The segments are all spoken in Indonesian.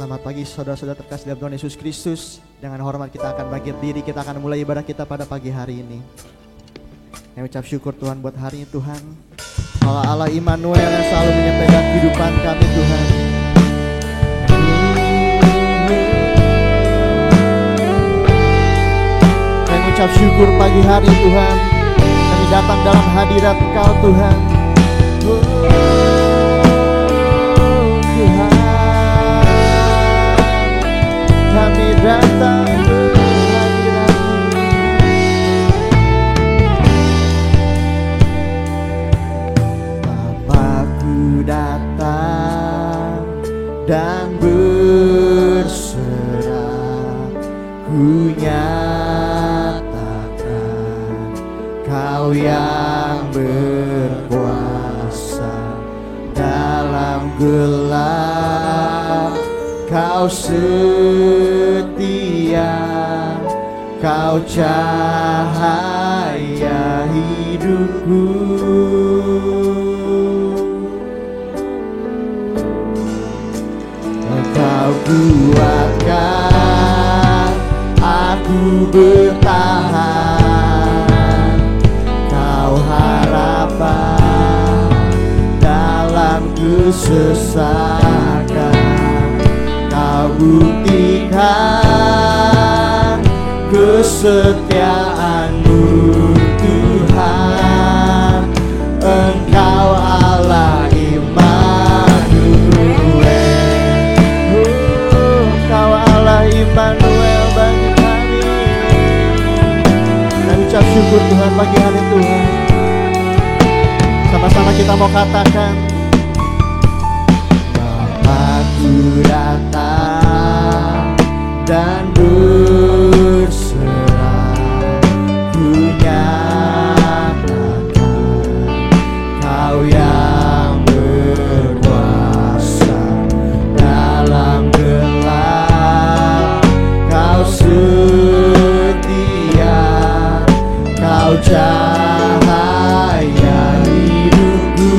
Selamat pagi saudara-saudara terkasih dalam Tuhan Yesus Kristus. Dengan hormat kita akan bangkit diri, kita akan mulai ibadah kita pada pagi hari ini. Kami ucap syukur Tuhan buat hari ini Tuhan. Allah Immanuel yang selalu menyertai dalam kehidupan kami Tuhan. Kami ucap syukur pagi hari Tuhan. Kami datang dalam hadirat Engkau Tuhan. Tuhan, kami datang ke hadirat-Mu. Bapa-Ku datang dan berserah, Ku nyatakan Kau yang berkuasa dalam gelap. Kau setia, Kau cahaya hidupku. Kau kuatkan aku bertahan, Kau harapan dalam kesesakan. Kau buktikan kesetiaan-Mu Tuhan. Engkau Allah Immanuel. Engkau Allah Immanuel bagi kami. Dan ucap syukur Tuhan pagi hari Tuhan. Sama-sama kita mau katakan, Bapa-Ku datang dan berserah, Ku nyatakan Kau yang berkuasa dalam gelap. Kau setia, Kau cahaya hidupku.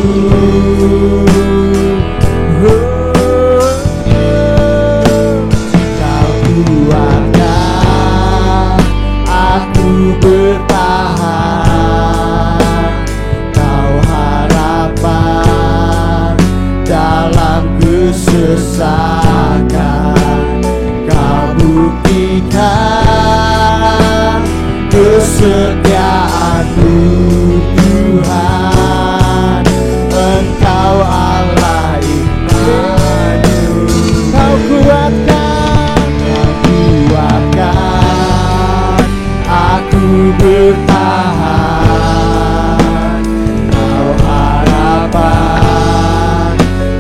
Bertahan, Kau harapan dalam kesesakan. Kau buktikan kesetiaan-Mu Tuhan. Engkau Allah Immanuel. Kau kuatkan aku bertahan, Kau harapan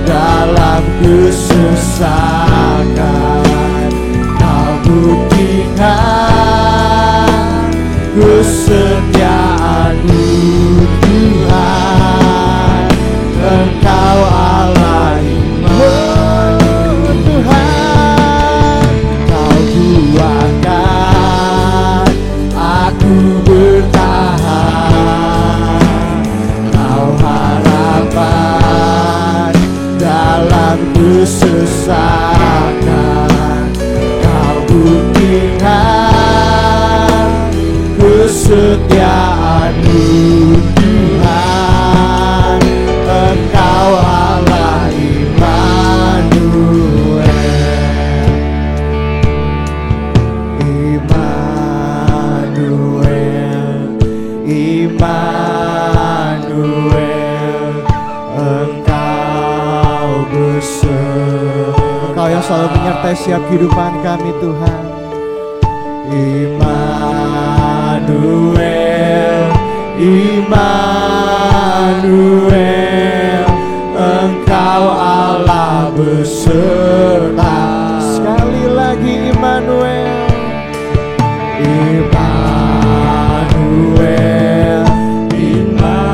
dalam kesesakan. Kau buktikan kesetiaan-Mu Tuhan. Engkau Allah Immanuel Tuhan. Kau kuatkan aku bertahan, Kau harapan dalam kesesakan. Kau buktikan kesetiaan-Mu Tuhan. Engkau Allah Immanuel. Immanuel, Engkau berserah. Engkau yang selalu menyertai setiap kehidupan kami Tuhan. Immanuel, Immanuel, Engkau Allah beserta. Sekali lagi Immanuel, Immanuel, Immanuel,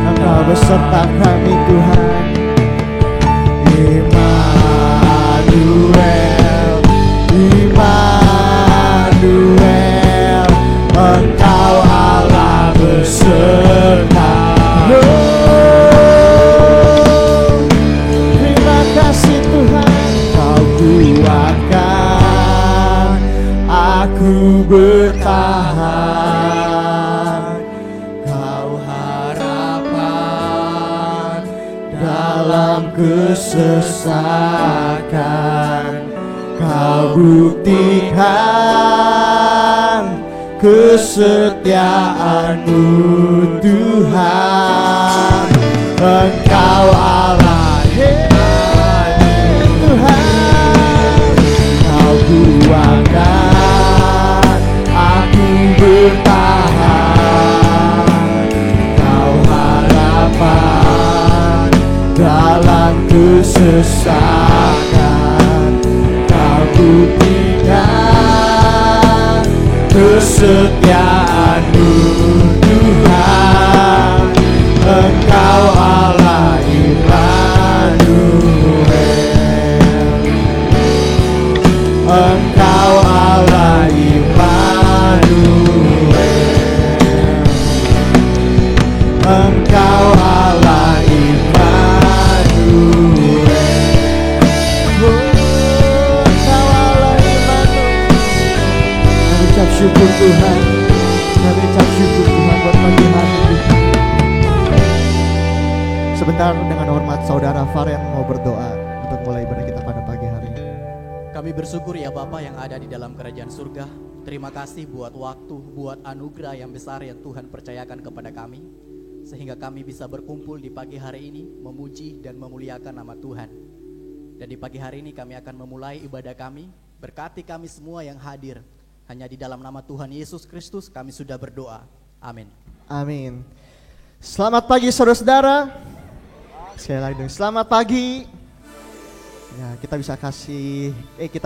Engkau beserta kami Tuhan. Immanuel, Immanuel, Engkau Allah beserta. Kau harapan dalam kesesakan, Kau buktikan kesetiaan-Mu Tuhan. Engkau Allah Tuhan, Kau kuatkan aku bertahan, Kau harapan dalam kesesakan, Kau buktikan kesetiaan-Mu Tuhan. Engkau Allah Immanuel, Engkau Allah Immanuel, Engkau Allah Immanuel, Engkau Allah Immanuel. Kami ucap syukur Tuhan, kami ucap syukur Tuhan buat pagi hari ini. Sebentar dengan hormat saudara Faren mau berdoa untuk mulai ibadah kita pada pagi hari ini. Kami bersyukur ya Bapa yang ada di dalam kerajaan surga. Terima kasih buat waktu, buat anugerah yang besar yang Tuhan percayakan kepada kami, sehingga kami bisa berkumpul di pagi hari ini memuji dan memuliakan nama Tuhan. Dan di pagi hari ini kami akan memulai ibadah kami. Berkati kami semua yang hadir. Hanya di dalam nama Tuhan Yesus Kristus kami sudah berdoa. Amin. Amin. Selamat pagi saudara-saudara. Sekali lagi dong, selamat pagi. Ya, kita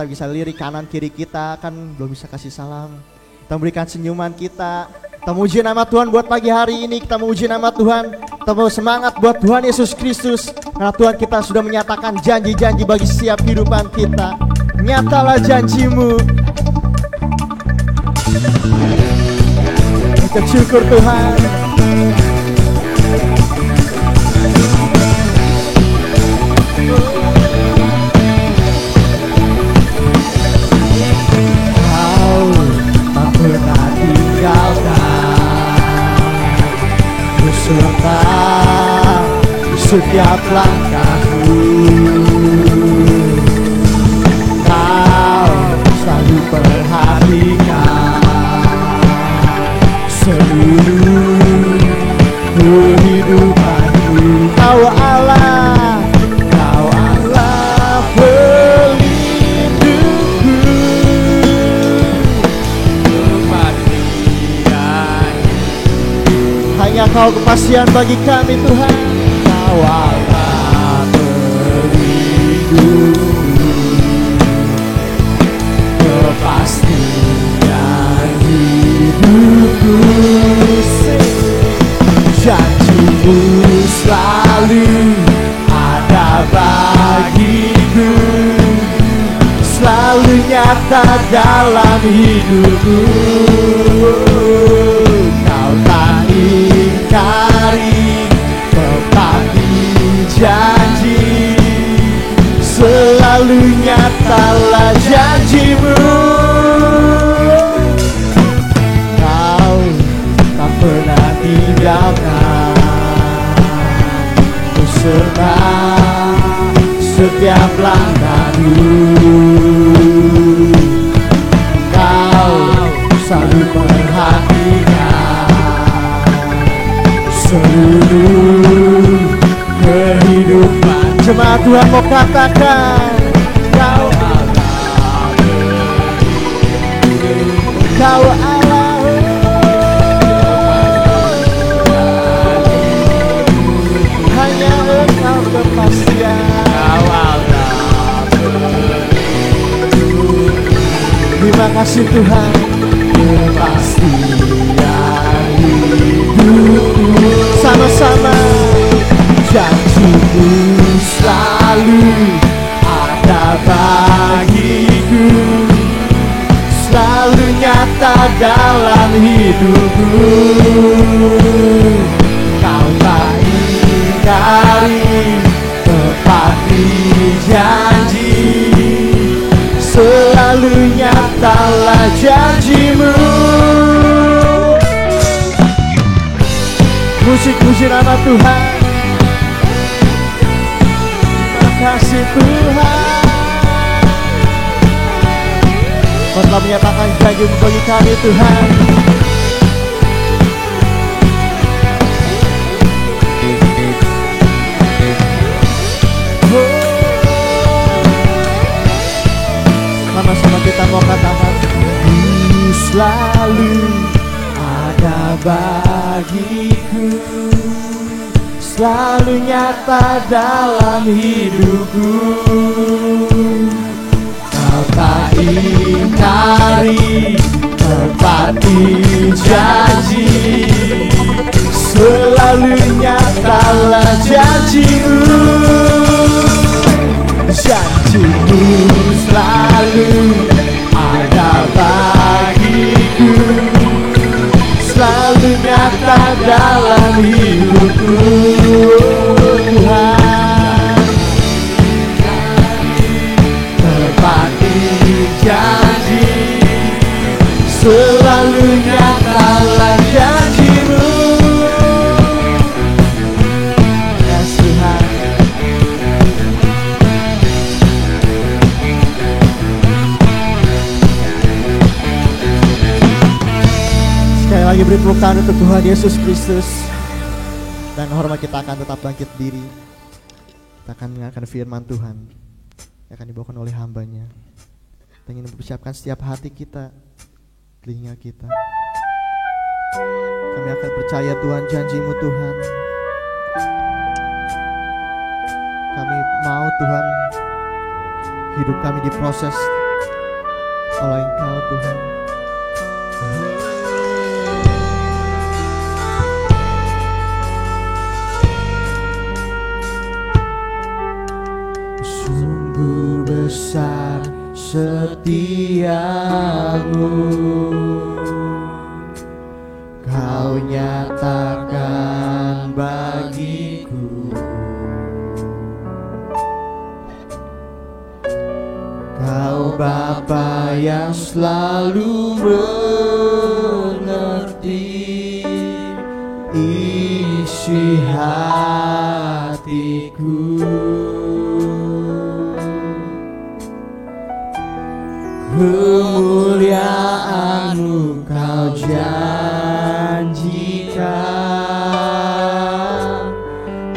bisa lirik kanan kiri kita, kan belum bisa kasih salam. Kita memberikan senyuman kita. Kita memuji nama Tuhan buat pagi hari ini. Kita memuji nama Tuhan. Kita mau semangat buat Tuhan Yesus Kristus. Karena Tuhan kita sudah menyatakan janji-janji bagi setiap kehidupan kita. Nyatalah janji-Mu. Kita syukur Tuhan. Pernah tinggalkan beserta setiap langkahku, Kau selalu perhatikan seluruh kehidupanku. Kau Allah, Kau Allah pelindungku. Hanya Kau kepastian bagi kami Tuhan. Kau Allah pelindung, kepastian hidupku. Janji-Mu selalu ada bagiku, selalu nyata dalam hidupku. Tak ingkari, tepati janji, selalu nyatalah janji-Mu. Kau tak pernah tinggalkan beserta setiap langkahku. Kau selalu perhatikan seluruh kehidupan. Jemaat Tuhan mau katakan, Kau Allah, Kau Allah, hanya Engkau kepastian. Kau Allah, terima kasih Tuhan, kepastian hidupku. Sama-sama. Janji-Mu selalu ada bagiku, selalu nyata dalam hidupku. Kau tak ingkari, tepati janji, selalu nyatalah janji-Mu. Musik-musik nama Tuhan. Terima kasih Tuhan. Kau telah menyatakan janji bagi kami Tuhan. Sama-sama kita mau katakan, Ku selalu ada bagiku, selalu nyata dalam hidupku. Kau tak ingkari, tepati janji, selalu nyatalah janjimu. Janjimu selalu ada bagiku, selalu nyata dalam hidupku. Tuhan, tepati janji, selalu nyatalah janjimu. Yes Tuhan. Sekali lagi beri tepuk tangan untuk Tuhan Yesus Kristus. Dan hormat kita akan tetap bangkit diri. Kita akan mendengarkan firman Tuhan yang akan dibawakan oleh hambanya. Kita ingin mempersiapkan setiap hati kita, telinga kita. Kami akan percaya Tuhan, janji-Mu Tuhan. Kami mau Tuhan, hidup kami diproses oleh Engkau Tuhan. Sungguh besar setiamu, Kau nyatakan bagiku. Kau Bapa yang selalu mengerti isi hatiku. Kemuliaan-Mu Kau janjikan,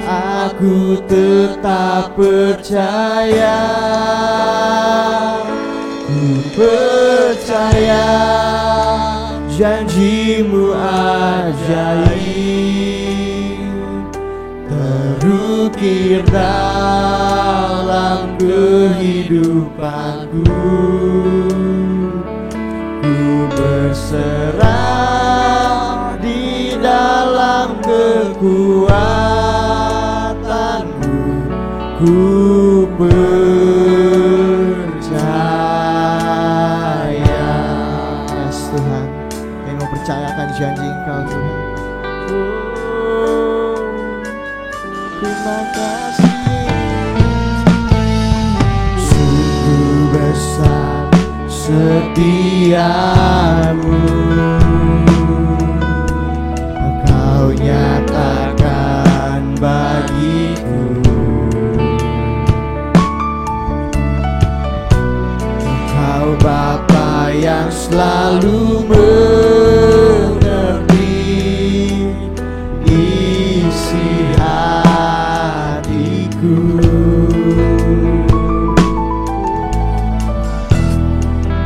aku tetap percaya. Ku percaya janji-Mu ajaib, terukir dalam kehidupanku. Ku berserah di dalam kekuatanmu. Ku percaya. Yes Tuhan, kami mau percayakan janji Engkau Tuhan. Terima kasih. Sungguh besar setiamu, Kau nyatakan bagiku. Kau Bapa yang selalu mengerti isi hatiku.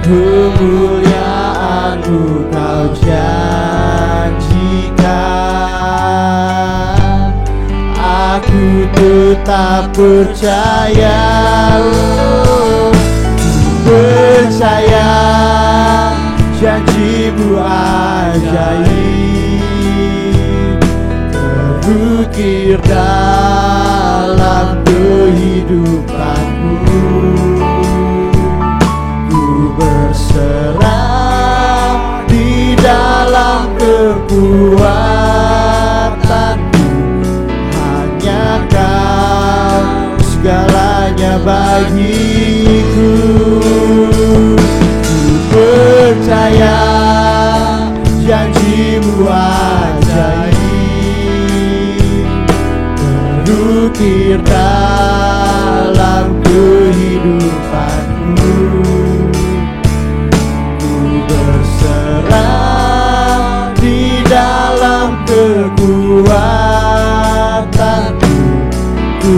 Kemuliaan-Mu Kau janjikan, aku tetap percaya. Percaya janji-Mu ajaib, terukir dalam kehidupanku. Ku berserah di dalam kekuatanmu. Hanya Kau segalanya bagiku. Ku percaya janji-Mu ajaib, terukir dalam kehidupanku. Ku berserah di dalam kekuatanmu. Ku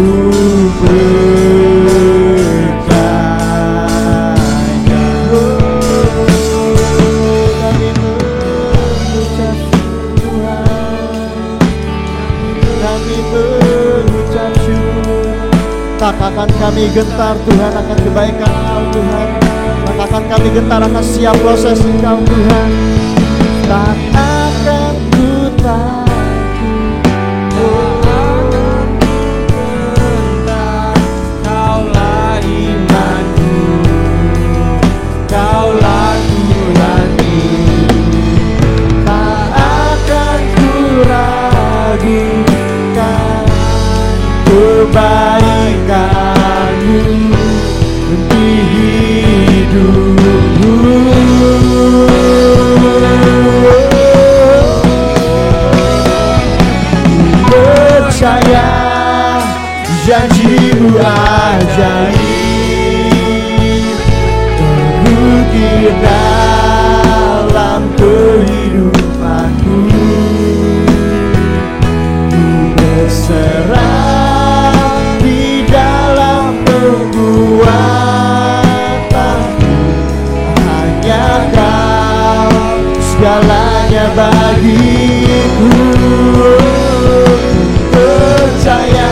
akan kami gentar Tuhan akan kebaikan Engkau Tuhan. Maka akan kami gentar akan siap proses Engkau Tuhan. Tak akan ku takut, oh akan ku gentar. Kaulah imanku, Kaulah Tuhanku. Tak akan ku ragukan kebaikan-Mu di hidupku. Percaya janji-Mu ajaib, terukir dalam kehidupanku. Ku berserah di dalam kekuatanmu. Hanya Kau segalanya bagiku. Percaya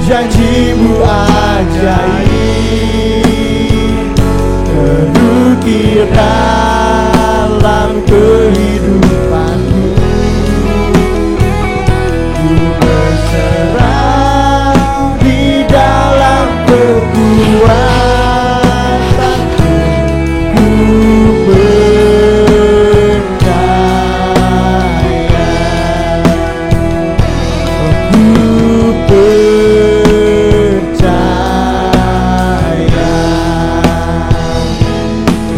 janji-Mu ajaib, terukir dalam kehidupanku. Ku berserah di dalam kekuatanmu. Ku percaya, ku percaya,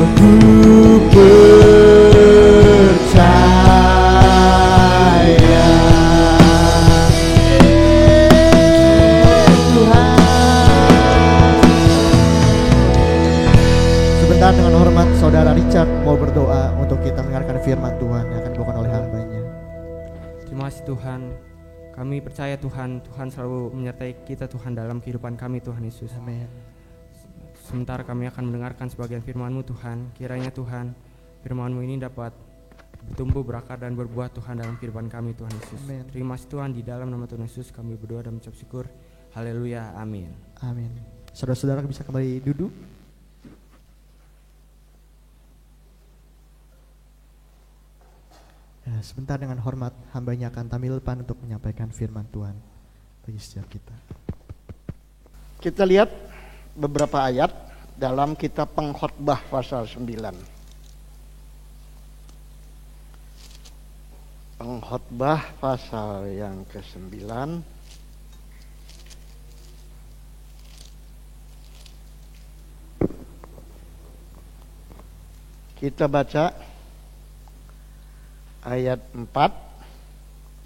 ku percaya. Tuhan, sebentar dengan hormat Saudara Richard mau berdoa untuk kita mendengarkan firman Tuhan yang akan dibawakan oleh hamba-Nya. Terima kasih Tuhan. Kami percaya Tuhan, Tuhan selalu menyertai kita Tuhan dalam kehidupan kami Tuhan Yesus. Amin. Sebentar kami akan mendengarkan sebagian firman-Mu Tuhan. Kiranya Tuhan, firman-Mu ini dapat bertumbuh, berakar dan berbuah Tuhan dalam kehidupan kami Tuhan Yesus. Amin. Terima kasih Tuhan, di dalam nama Tuhan Yesus kami berdoa dan mengucap syukur. Haleluya, amin. Amin. Saudara-saudara bisa kembali duduk. Ya, sebentar dengan hormat hamba-Nya akan tampil depan untuk menyampaikan firman Tuhan bagi setiap kita. Kita lihat beberapa ayat dalam kitab Pengkhotbah pasal 9. Pengkhotbah pasal yang ke-9. Kita baca ayat 4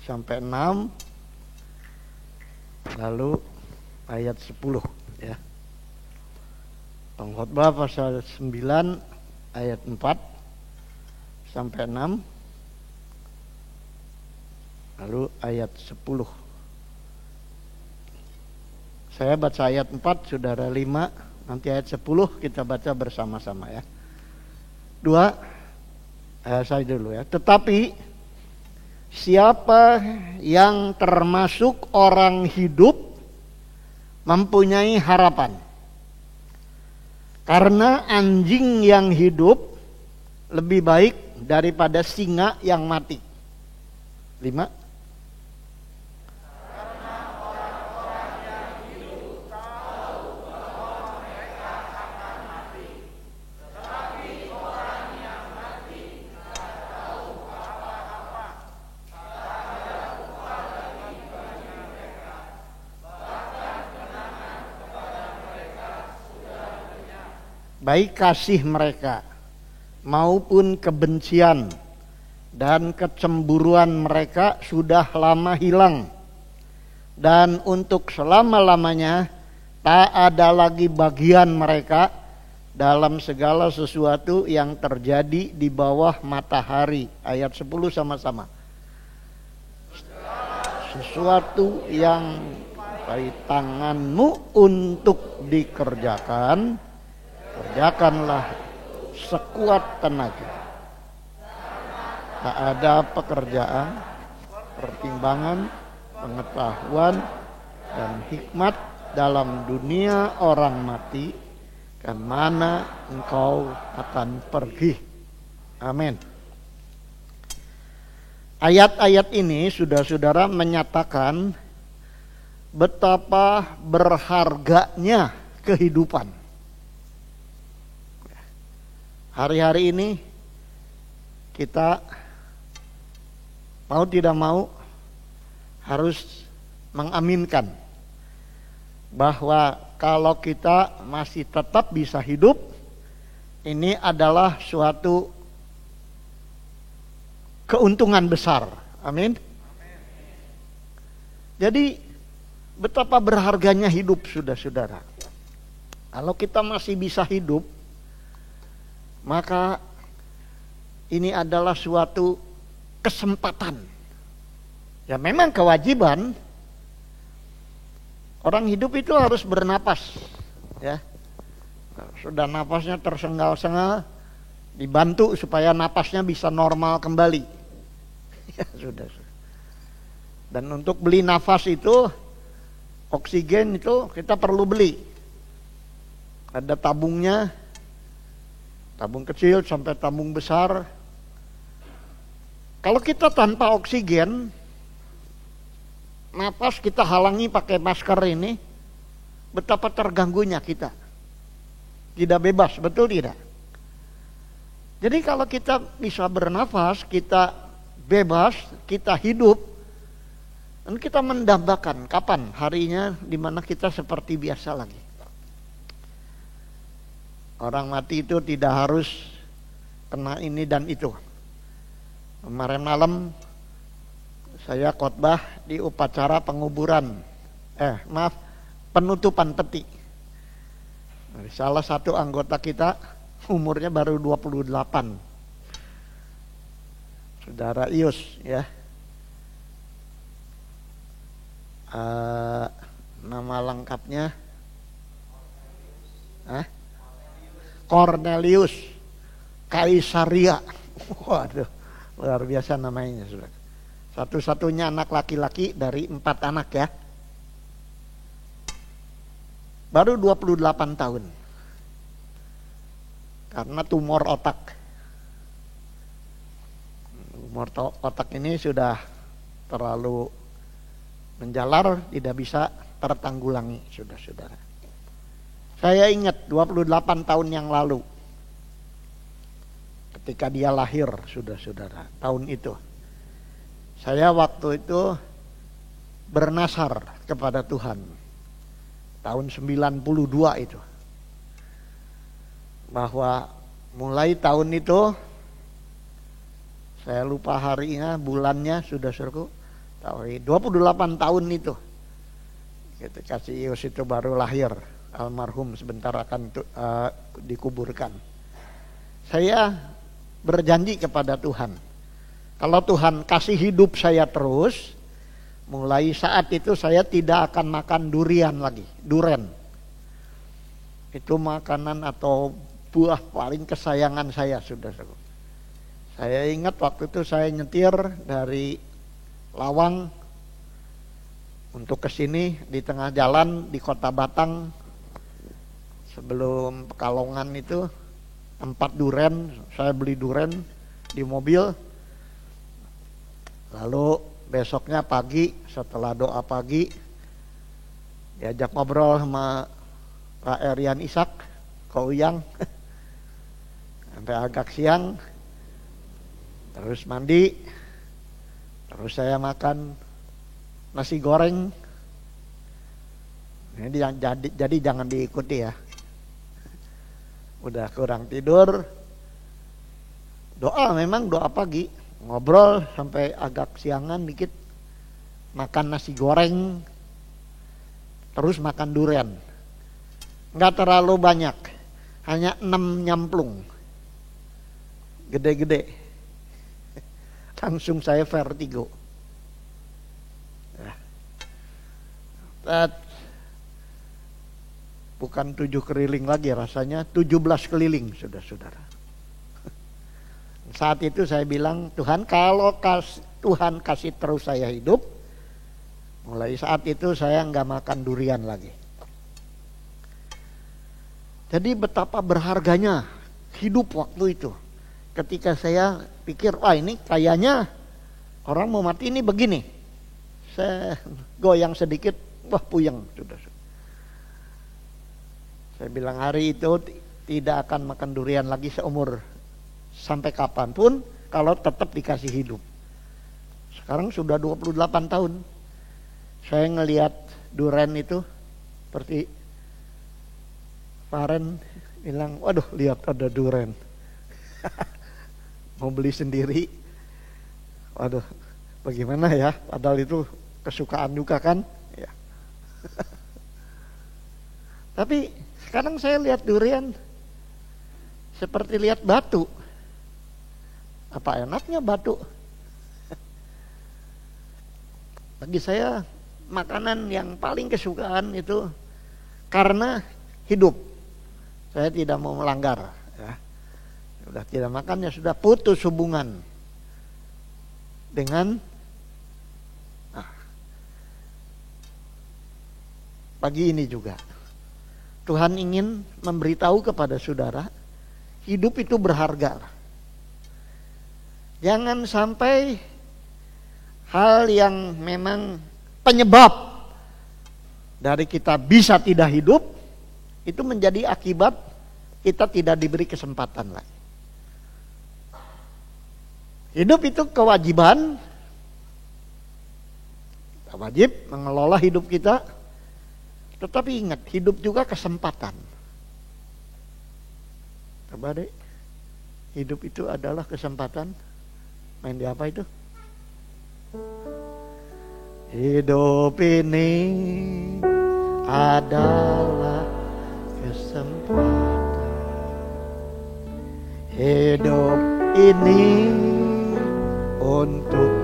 sampai 6, lalu ayat 10 ya. Pengkhotbah pasal 9 ayat 4 sampai 6, lalu ayat 10. Saya baca ayat 4, saudara 5, nanti ayat 10 kita baca bersama-sama ya. Saya dulu ya. Tetapi siapa yang termasuk orang hidup mempunyai harapan. Karena anjing yang hidup lebih baik daripada singa yang mati. 5. Baik kasih mereka maupun kebencian dan kecemburuan mereka sudah lama hilang. dan untuk selama-lamanya tak ada lagi bagian mereka dalam segala sesuatu yang terjadi di bawah matahari. Ayat 10 sama-sama. Sesuatu yang dari tanganmu untuk dikerjakan, kerjakanlah sekuat tenaga. Tak ada pekerjaan, pertimbangan, pengetahuan, dan hikmat dalam dunia orang mati, ke mana engkau akan pergi. Amin. Ayat-ayat ini, saudara-saudara, menyatakan betapa berharganya kehidupan. Hari-hari ini kita mau tidak mau harus mengaminkan bahwa kalau kita masih tetap bisa hidup, ini adalah suatu keuntungan besar. Amin. Jadi betapa berharganya hidup, saudara-saudara. Kalau kita masih bisa hidup, maka ini adalah suatu kesempatan. Ya memang kewajiban. Orang hidup itu harus bernapas, ya. Sudah napasnya tersengal-sengal, dibantu supaya napasnya bisa normal kembali. Ya sudah. Dan untuk beli nafas itu, oksigen itu kita perlu beli. Ada tabungnya, tabung kecil sampai tabung besar. Kalau kita tanpa oksigen, napas kita halangi pakai masker ini, betapa terganggunya kita. Tidak bebas, betul tidak? Jadi kalau kita bisa bernafas, kita bebas, kita hidup, dan kita mendambakan kapan harinya dimana kita seperti biasa lagi. Orang mati itu tidak harus kena ini dan itu. Kemarin malam saya khotbah di upacara penguburan, penutupan peti. Salah satu anggota kita umurnya baru 28. Saudara Ius, ya. Nama lengkapnya Cornelius Kaisaria. Waduh, luar biasa namanya, saudara. Satu-satunya anak laki-laki dari 4 anak, ya. Baru 28 tahun. Karena tumor otak. Tumor otak ini sudah terlalu menjalar, tidak bisa tertanggulangi, saudara-saudara. Saya ingat 28 tahun yang lalu, ketika dia lahir, saudara-saudara, tahun itu. Saya waktu itu bernasar kepada Tuhan. Tahun 92 itu. Bahwa mulai tahun itu, saya lupa harinya, bulannya, sudah suruhku, 28 tahun itu. Ketika si Ius itu baru lahir, almarhum sebentar akan dikuburkan. Saya berjanji kepada Tuhan, kalau Tuhan kasih hidup saya terus, mulai saat itu saya tidak akan makan durian lagi, duren. Itu makanan atau buah paling kesayangan saya, saudara. Saya ingat waktu itu saya nyetir dari Lawang untuk ke sini, di tengah jalan di Kota Batang, sebelum Pekalongan itu, tempat duren, saya beli duren di mobil. Lalu besoknya pagi, setelah doa pagi, diajak ngobrol sama Pak Erian Ishak, Ko Uyang, sampai agak siang, terus mandi, terus saya makan nasi goreng. Ini jadi jangan diikuti ya. Udah kurang tidur, doa, memang doa pagi, ngobrol sampai agak siangan dikit, makan nasi goreng, terus makan durian. Nggak terlalu banyak, hanya 6 nyamplung. Gede-gede. Langsung saya vertigo. Bukan 7 keliling lagi rasanya, 17 keliling saudara-saudara. Saat itu saya bilang, Tuhan kalau Tuhan kasih terus saya hidup, mulai saat itu saya nggak makan durian lagi. Jadi betapa berharganya hidup waktu itu. Ketika saya pikir, wah ini kayaknya orang mau mati ini begini. Saya goyang sedikit, wah puyeng sudah. Saya bilang hari itu tidak akan makan durian lagi seumur sampai kapanpun kalau tetap dikasih hidup. Sekarang sudah 28 tahun. Saya ngelihat durian itu seperti Faren bilang, waduh lihat ada durian. Mau beli sendiri. Waduh, bagaimana ya? Padahal itu kesukaan juga kan? Ya. Tapi sekarang saya lihat durian seperti lihat batu. Apa enaknya batu? Bagi saya makanan yang paling kesukaan itu karena hidup. Saya tidak mau melanggar. Ya. Sudah tidak makan ya sudah putus hubungan dengan pagi ini juga Tuhan ingin memberitahu kepada saudara, hidup itu berharga. Jangan sampai hal yang memang penyebab dari kita bisa tidak hidup itu menjadi akibat kita tidak diberi kesempatan lagi. Hidup itu kewajiban. Kita wajib mengelola hidup kita. Tetapi ingat, hidup juga kesempatan. Coba deh, hidup itu adalah kesempatan. Main di apa itu? Hidup ini adalah kesempatan. Hidup ini untuk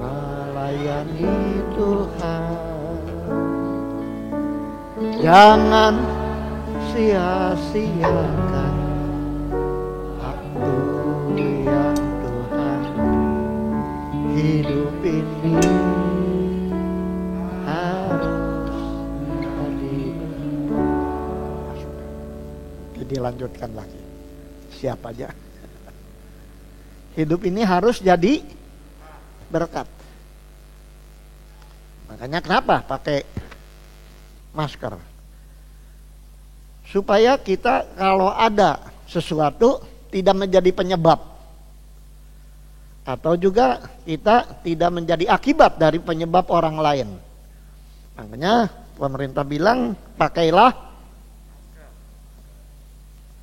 melayani Tuhan. Jangan sia-siakan waktu yang Tuhan. Hidup ini harus dilanjutkan lagi. Siap aja. Hidup ini harus jadi berkat. Makanya kenapa pakai masker? Supaya kita kalau ada sesuatu tidak menjadi penyebab. Atau juga kita tidak menjadi akibat dari penyebab orang lain. Makanya pemerintah bilang pakailah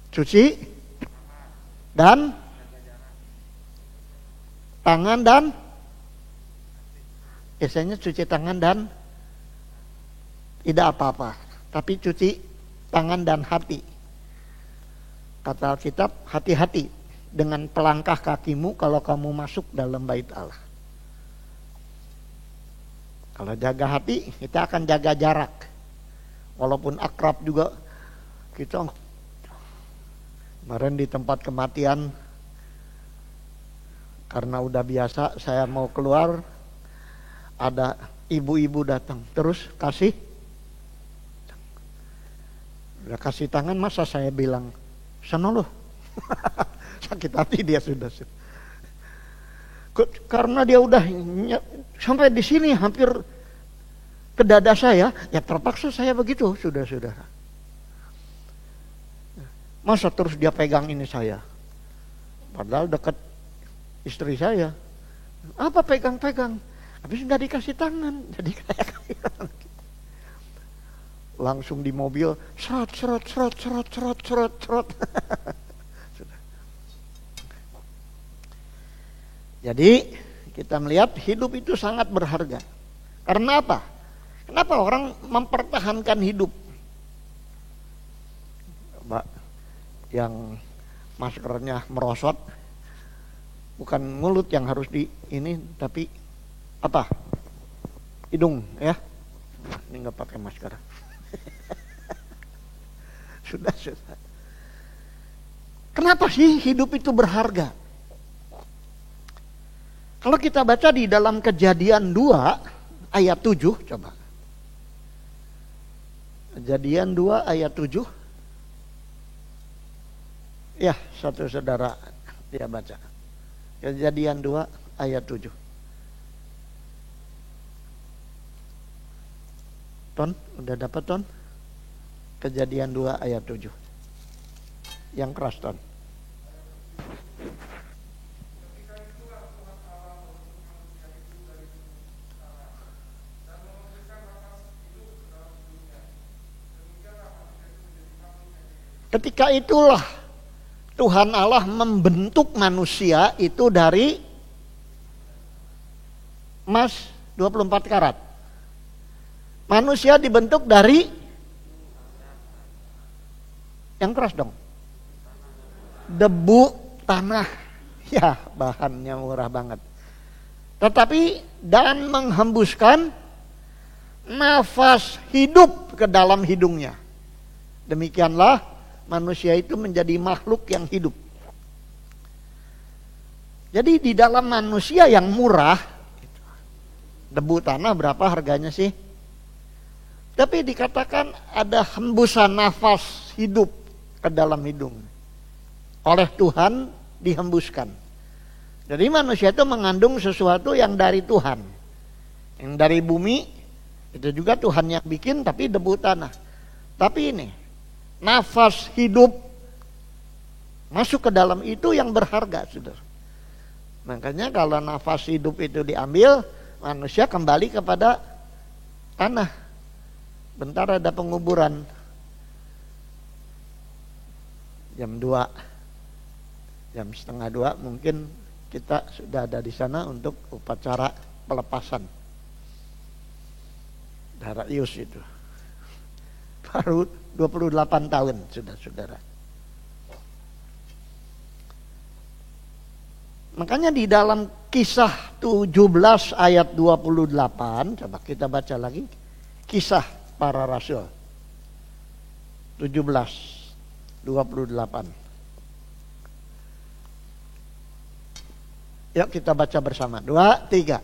cuci dan tangan dan biasanya cuci tangan dan tidak apa-apa, tapi cuci tangan dan hati. Kata Alkitab, hati-hati dengan pelangkah kakimu kalau kamu masuk dalam bait Allah. Kalau jaga hati, kita akan jaga jarak. Walaupun akrab juga, kita kemarin di tempat kematian, karena udah biasa saya mau keluar, ada ibu-ibu datang, terus udah kasih tangan, masa saya bilang sana loh. Sakit hati dia sudah. Karena dia udah sampai di sini hampir ke dada saya, ya terpaksa saya begitu, sudah. Masa terus dia pegang ini saya, padahal dekat istri saya. Apa pegang-pegang? Habis sudah dikasih tangan, jadi kayak langsung di mobil serot. Jadi kita melihat hidup itu sangat berharga. Karena apa? Kenapa orang mempertahankan hidup? Mbak, yang maskernya merosot, bukan mulut yang harus di ini, tapi apa? Hidung, ya. Ini nggak pakai masker. Sudah. Kenapa sih hidup itu berharga? Kalau kita baca di dalam Kejadian 2 ayat 7, coba. Kejadian 2 ayat 7. Ya, satu saudara dia baca. Kejadian 2 ayat 7. Ton, udah dapat Ton? Kejadian 2 ayat 7. Yang keras Ton. Ketika itulah Tuhan Allah membentuk manusia itu dari emas 24 karat. Manusia dibentuk dari yang keras dong. Debu tanah. Ya, bahannya murah banget. Tetapi dan menghembuskan nafas hidup ke dalam hidungnya. Demikianlah manusia itu menjadi makhluk yang hidup. Jadi di dalam manusia yang murah, debu tanah berapa harganya sih? Tapi dikatakan ada hembusan nafas hidup ke dalam hidung. Oleh Tuhan dihembuskan. Jadi manusia itu mengandung sesuatu yang dari Tuhan. Yang dari bumi, itu juga Tuhan yang bikin, tapi debu tanah. Tapi ini, nafas hidup masuk ke dalam itu yang berharga, saudara. Makanya kalau nafas hidup itu diambil, manusia kembali kepada tanah. Bentar ada penguburan. Jam 2, jam setengah 2 mungkin kita sudah ada di sana untuk upacara pelepasan. Darah Ius itu. Baru 28 tahun sudah saudara. Makanya di dalam Kisah 17 ayat 28, coba kita baca lagi. Kisah para Rasul 17:28. Yuk kita baca bersama. 2, 3.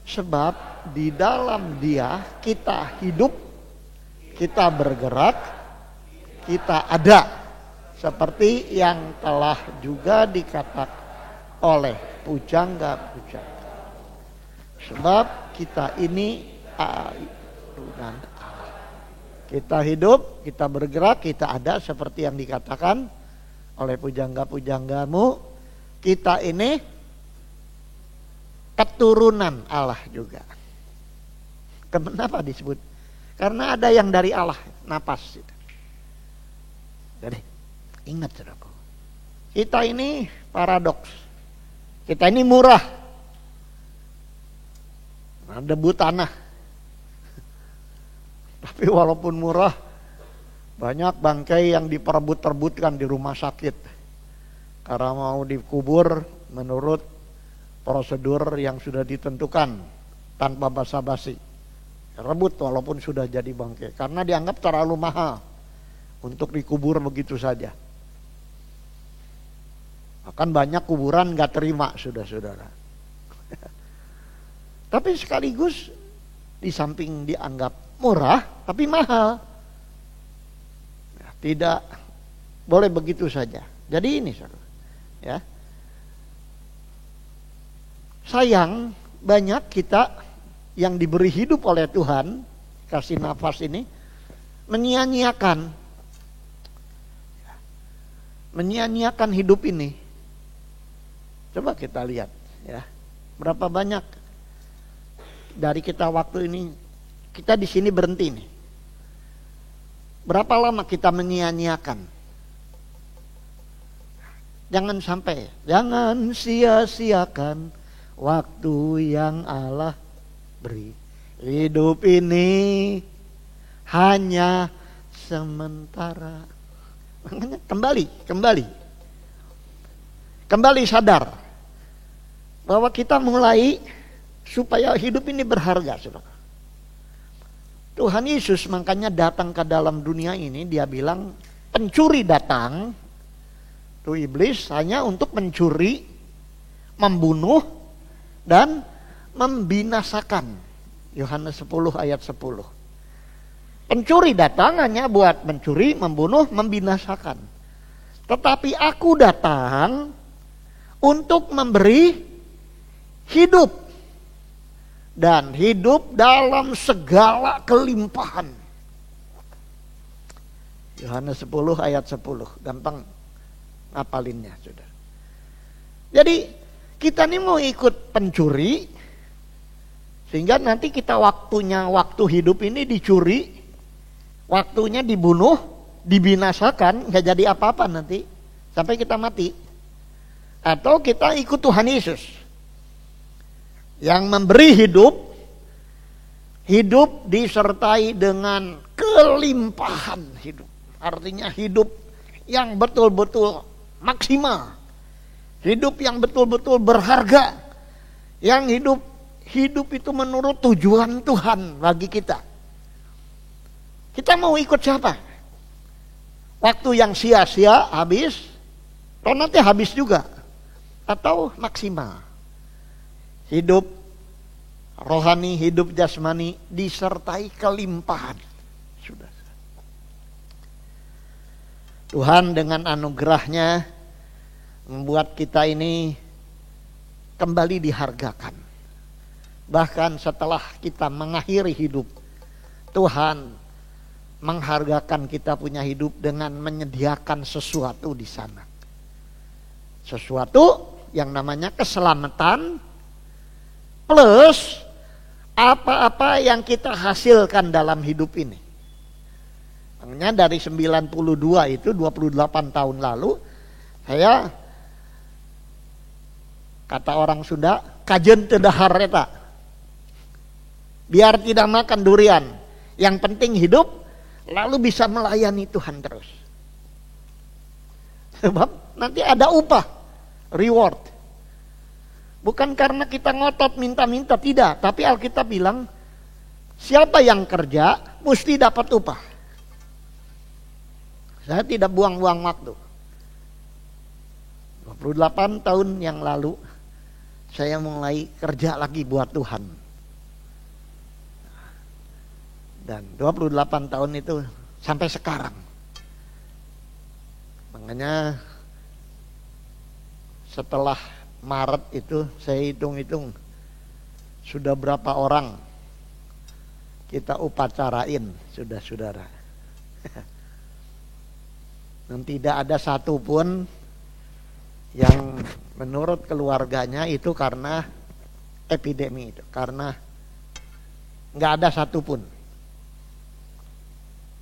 Sebab di dalam Dia kita hidup, kita bergerak, kita ada, seperti yang telah juga dikatakan oleh pujangga-pujangga. Sebab kita ini Tuhan. Kita hidup, kita bergerak, kita ada, seperti yang dikatakan oleh pujangga-pujanggamu. Kita ini keturunan Allah juga. Kenapa disebut? Karena ada yang dari Allah, napas. Jadi ingat saudaraku, kita ini paradoks. Kita ini murah, debu tanah. Tapi walaupun murah, banyak bangkai yang diperebut-rebutkan di rumah sakit karena mau dikubur menurut prosedur yang sudah ditentukan tanpa basa-basi. Rebut walaupun sudah jadi bangkai karena dianggap terlalu mahal untuk dikubur begitu saja. Akan banyak kuburan gak terima saudara-saudara. Tapi sekaligus di samping dianggap murah tapi mahal. Tidak boleh begitu saja. Jadi ini saudara, ya. Sayang banyak kita yang diberi hidup oleh Tuhan, kasih nafas ini, menyia-nyiakan hidup ini. Coba kita lihat, ya, berapa banyak dari kita waktu ini, kita di sini berhenti nih. Berapa lama kita menyia-nyiakan? Jangan sampai, jangan sia-siakan waktu yang Allah beri. Hidup ini hanya sementara. Makanya kembali sadar bahwa kita mulai supaya hidup ini berharga, saudara. Tuhan Yesus makanya datang ke dalam dunia ini, dia bilang pencuri datang, tuh iblis hanya untuk mencuri, membunuh, dan membinasakan. Yohanes 10 ayat 10. Pencuri datang hanya buat mencuri, membunuh, membinasakan. Tetapi aku datang untuk memberi hidup. Dan hidup dalam segala kelimpahan. Yohanes 10 ayat 10. Gampang ngapalinnya, saudara. Jadi kita ini mau ikut pencuri, sehingga nanti kita waktu hidup ini dicuri, waktunya dibunuh, dibinasakan, gak jadi apa-apa nanti sampai kita mati. Atau kita ikut Tuhan Yesus yang memberi hidup disertai dengan kelimpahan hidup. Artinya hidup yang betul-betul maksimal, hidup yang betul-betul berharga, yang hidup itu menurut tujuan Tuhan bagi kita. Kita mau ikut siapa? Waktu yang sia-sia habis, atau nanti habis juga, atau maksimal. Hidup rohani, hidup jasmani disertai kelimpahan. Sudah. Tuhan dengan anugerahnya membuat kita ini kembali dihargakan. Bahkan setelah kita mengakhiri hidup, Tuhan menghargakan kita punya hidup dengan menyediakan sesuatu di sana. Sesuatu yang namanya keselamatan plus apa-apa yang kita hasilkan dalam hidup ini. Makanya dari 92 itu 28 tahun lalu saya, kata orang Sunda, kajen teu dahar eta. Biar tidak makan durian, yang penting hidup, lalu bisa melayani Tuhan terus. Sebab nanti ada upah, reward. Bukan karena kita ngotot minta-minta, tidak. Tapi Alkitab bilang, siapa yang kerja mesti dapat upah. Saya tidak buang-buang waktu. 28 tahun yang lalu, saya mulai kerja lagi buat Tuhan. Dan 28 tahun itu sampai sekarang. Makanya setelah Maret itu saya hitung-hitung sudah berapa orang kita upacarain, sudah saudara. Dan tidak ada satupun yang menurut keluarganya itu karena epidemi itu, karena nggak ada satupun.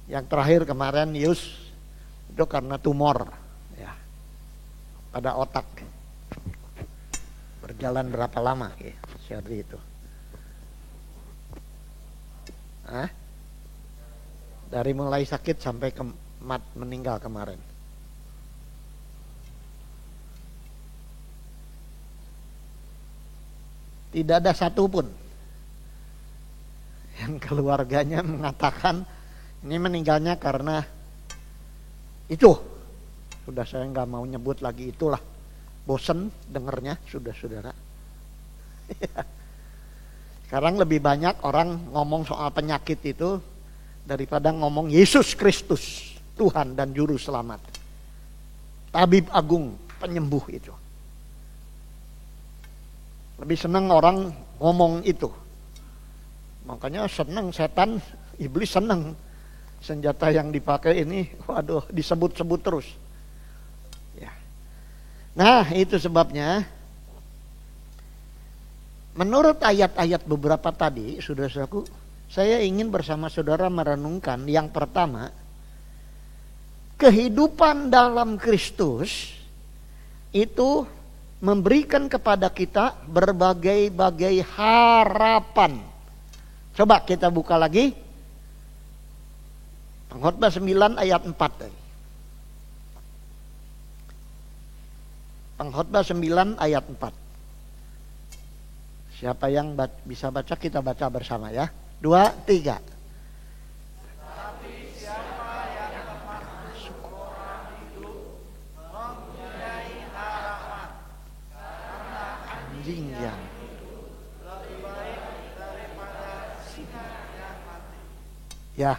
Yang terakhir kemarin Yus itu karena tumor ya, pada otak. Berjalan berapa lama ya, seperti itu. Dari mulai sakit sampai meninggal kemarin. Tidak ada satupun yang keluarganya mengatakan ini meninggalnya karena itu. Sudah saya nggak mau nyebut lagi itulah. Bosen dengernya sudah saudara. Sekarang lebih banyak orang ngomong soal penyakit itu daripada ngomong Yesus Kristus, Tuhan dan Juru Selamat. Tabib Agung, penyembuh itu. Lebih senang orang ngomong itu. Makanya senang setan, iblis senang. Senjata yang dipakai ini, waduh, disebut-sebut terus. Ya. Nah, itu sebabnya menurut ayat-ayat beberapa tadi, saudara-saudaraku, saya ingin bersama saudara merenungkan yang pertama, kehidupan dalam Kristus itu memberikan kepada kita berbagai-bagai harapan Coba kita buka lagi. Pengkhotbah 9 ayat 4 tadi. Pengkhotbah 9 ayat 4. Siapa yang bisa baca, kita baca bersama ya. 2, 3. Anjing yang ya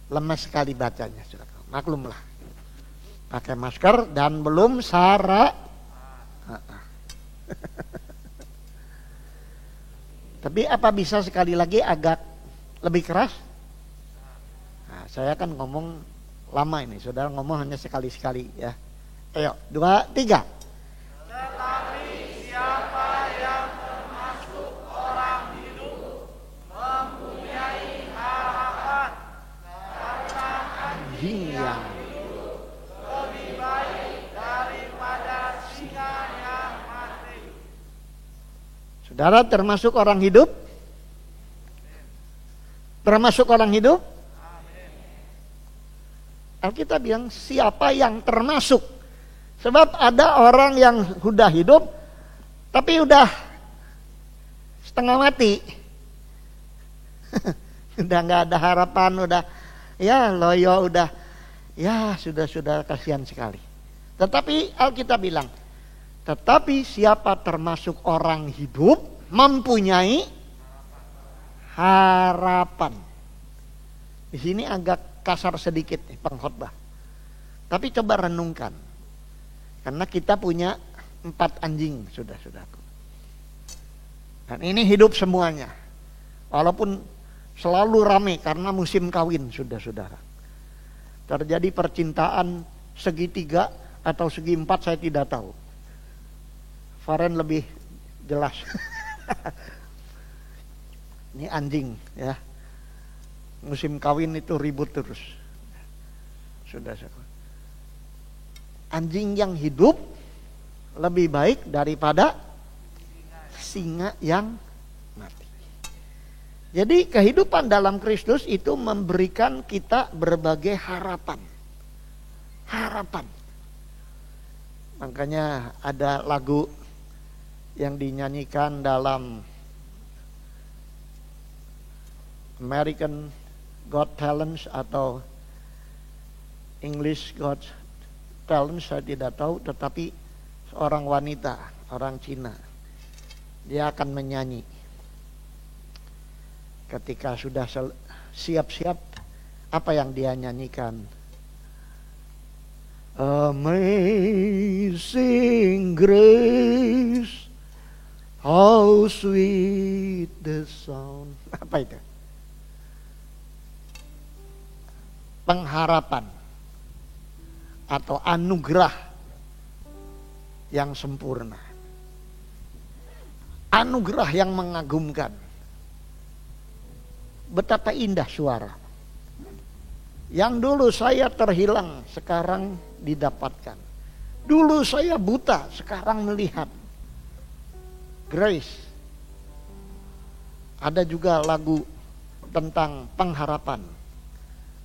lemas sekali bacanya, saudara. Maklumlah, pakai masker dan belum Tapi apa bisa sekali lagi agak lebih keras? Nah, saya kan ngomong lama ini, saudara ngomong hanya sekali-sekali ya. Ayo, 2, 3. Tetapi siapa yang termasuk orang hidup mempunyai harapan, karena Anjing yang lebih baik daripada singa yang mati. saudara termasuk orang hidup? Termasuk orang hidup? Alkitab bilang siapa yang termasuk. Sebab ada orang yang sudah hidup tapi udah setengah mati. Udah gak ada harapan, udah ya loyo, udah ya sudah kasihan sekali. Tetapi Alkitab bilang, tetapi siapa termasuk orang hidup mempunyai harapan. Di sini agak kasar sedikit nih pengkhotbah. Tapi coba renungkan. Karena kita punya 4 anjing, saudaraku. Dan ini hidup semuanya. Walaupun selalu ramai karena musim kawin, saudara. Terjadi percintaan segitiga atau segi 4 saya tidak tahu. Faren lebih jelas. Ini anjing ya. Musim kawin itu ribut terus. Saudaraku. Anjing yang hidup lebih baik daripada singa yang mati. Jadi kehidupan dalam Kristus itu memberikan kita berbagai harapan. Harapan. Makanya ada lagu yang dinyanyikan dalam American Got Talent atau English Got Talent, saya tidak tahu, tetapi seorang wanita, orang Cina, dia akan menyanyi. Ketika sudah siap-siap, apa yang dia nyanyikan? Amazing grace, how sweet the sound. Apa itu? Pengharapan atau anugerah yang sempurna. Anugerah yang mengagumkan. Betapa indah suara. Yang dulu saya terhilang, sekarang didapatkan. Dulu saya buta, sekarang melihat. Grace. Ada juga lagu tentang pengharapan.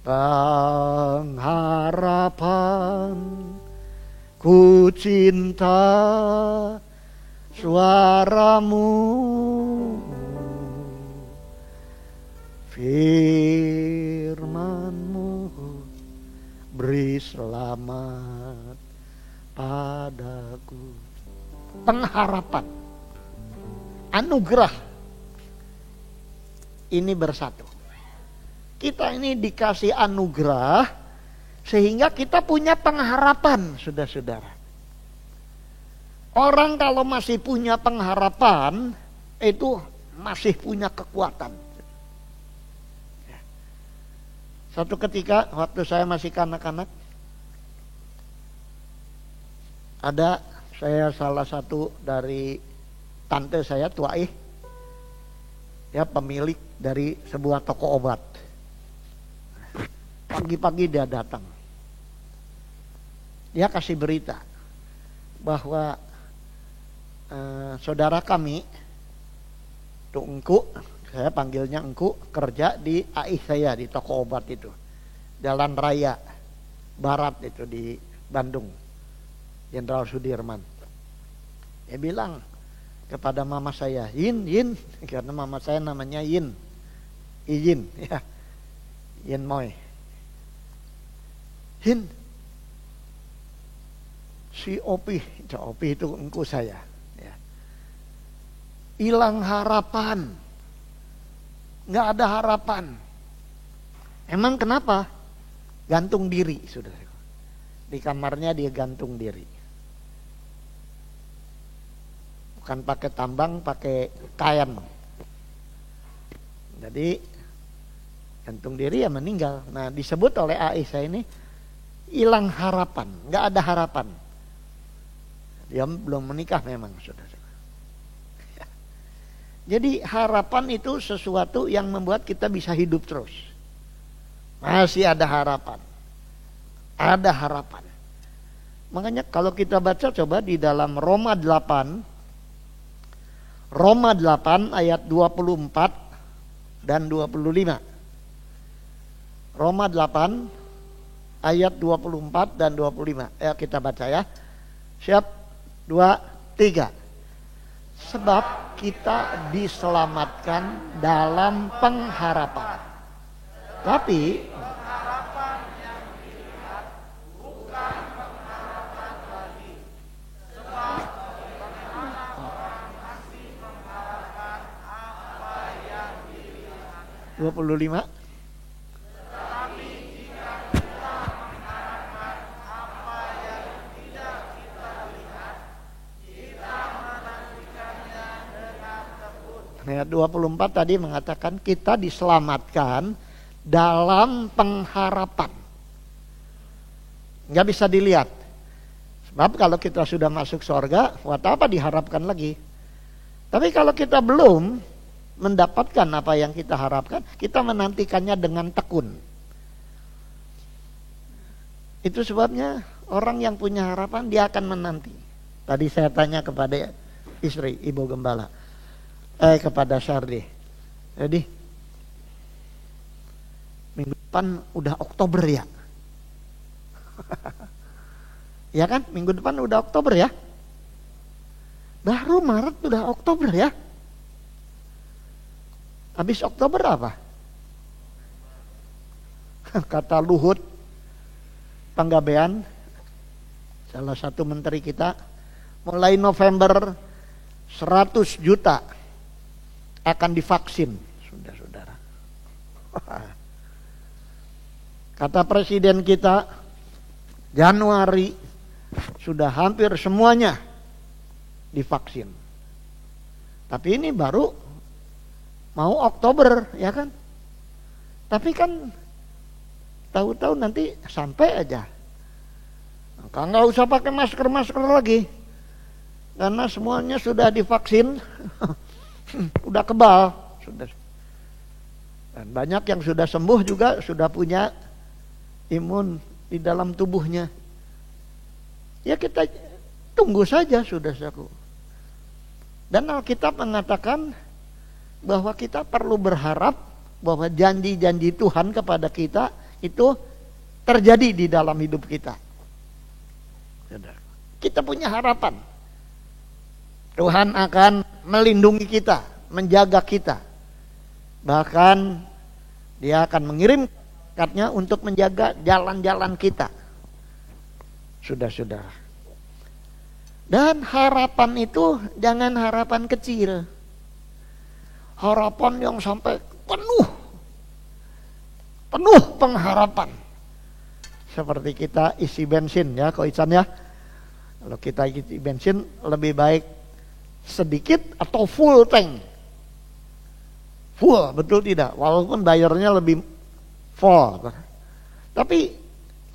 Pengharapan, ku cinta suaramu, firman-Mu beri selamat padaku. Pengharapan, anugerah ini bersatu. Kita ini dikasih anugerah sehingga kita punya pengharapan, saudara-saudara. Orang kalau masih punya pengharapan itu masih punya kekuatan. Satu ketika waktu saya masih kanak-kanak, ada saya salah satu dari tante saya, tuaih, ya pemilik dari sebuah toko obat. Pagi-pagi dia datang. Dia kasih berita bahwa saudara kami, Tungku, saya panggilnya engku, kerja di AI saya di toko obat itu, Jalan Raya Barat itu di Bandung, Jenderal Sudirman. Dia bilang kepada mama saya, Yin, karena mama saya namanya Yin, Yin ya, Yin Moy. Hin, si Opi itu engku saya, ya. Hilang harapan, nggak ada harapan. Emang kenapa? Gantung diri, saudara. Di kamarnya dia gantung diri. Bukan pakai tambang, pakai kain. Jadi gantung diri ya meninggal. Nah, disebut oleh Aisyah ini hilang harapan, nggak ada harapan. Dia belum menikah memang, saudara. Jadi harapan itu sesuatu yang membuat kita bisa hidup terus. Masih ada harapan. Ada harapan. Makanya kalau kita baca coba di dalam Roma 8 ayat 24 dan 25. Roma 8 ayat 24 dan 25. Ya, kita baca ya. Siap? 2, 3. Sebab kita diselamatkan dalam pengharapan. Tapi pengharapan yang dilihat bukan pengharapan lagi. Sebab bagaimana orang masih mengharapkan apa yang dilihat. 25. Tetapi jika kita mengharapkan apa yang tidak kita lihat, kita menantikannya dengan tekun. Ayat 24 tadi mengatakan kita diselamatkan dalam pengharapan. Nggak bisa dilihat. Sebab kalau kita sudah masuk surga, buat apa diharapkan lagi? Tapi kalau kita belum mendapatkan apa yang kita harapkan, kita menantikannya dengan tekun. Itu sebabnya orang yang punya harapan dia akan menanti. Tadi saya tanya kepada istri Ibu Gembala, kepada Syardi. Jadi minggu depan udah Oktober ya. Ya kan? Minggu depan udah Oktober ya. Baru Maret udah Oktober ya. Habis Oktober apa? Kata Luhut Panggabean, salah satu menteri kita, mulai November 100 juta akan divaksin, saudara-saudara. Kata presiden kita, Januari sudah hampir semuanya divaksin. Tapi ini baru mau Oktober, ya kan? Tapi kan tahu-tahu nanti sampai aja. Maka nggak usah pakai masker lagi, karena semuanya sudah divaksin, udah kebal, sudah. Dan banyak yang sudah sembuh juga sudah punya imun di dalam tubuhnya. Ya kita tunggu saja, saudaraku. Dan Alkitab mengatakan bahwa kita perlu berharap bahwa janji-janji Tuhan kepada kita itu terjadi di dalam hidup kita. Kita punya harapan. Tuhan akan melindungi kita, menjaga kita. Bahkan Dia akan mengirim malaikat-Nya untuk menjaga jalan-jalan kita. Sudah. Dan harapan itu jangan harapan kecil. Harapan yang sampai penuh pengharapan. Seperti kita isi bensin ya, Ko Ican ya. Kalau kita isi bensin lebih baik sedikit atau full tank. Full, betul tidak? Walaupun bayarnya lebih full, tapi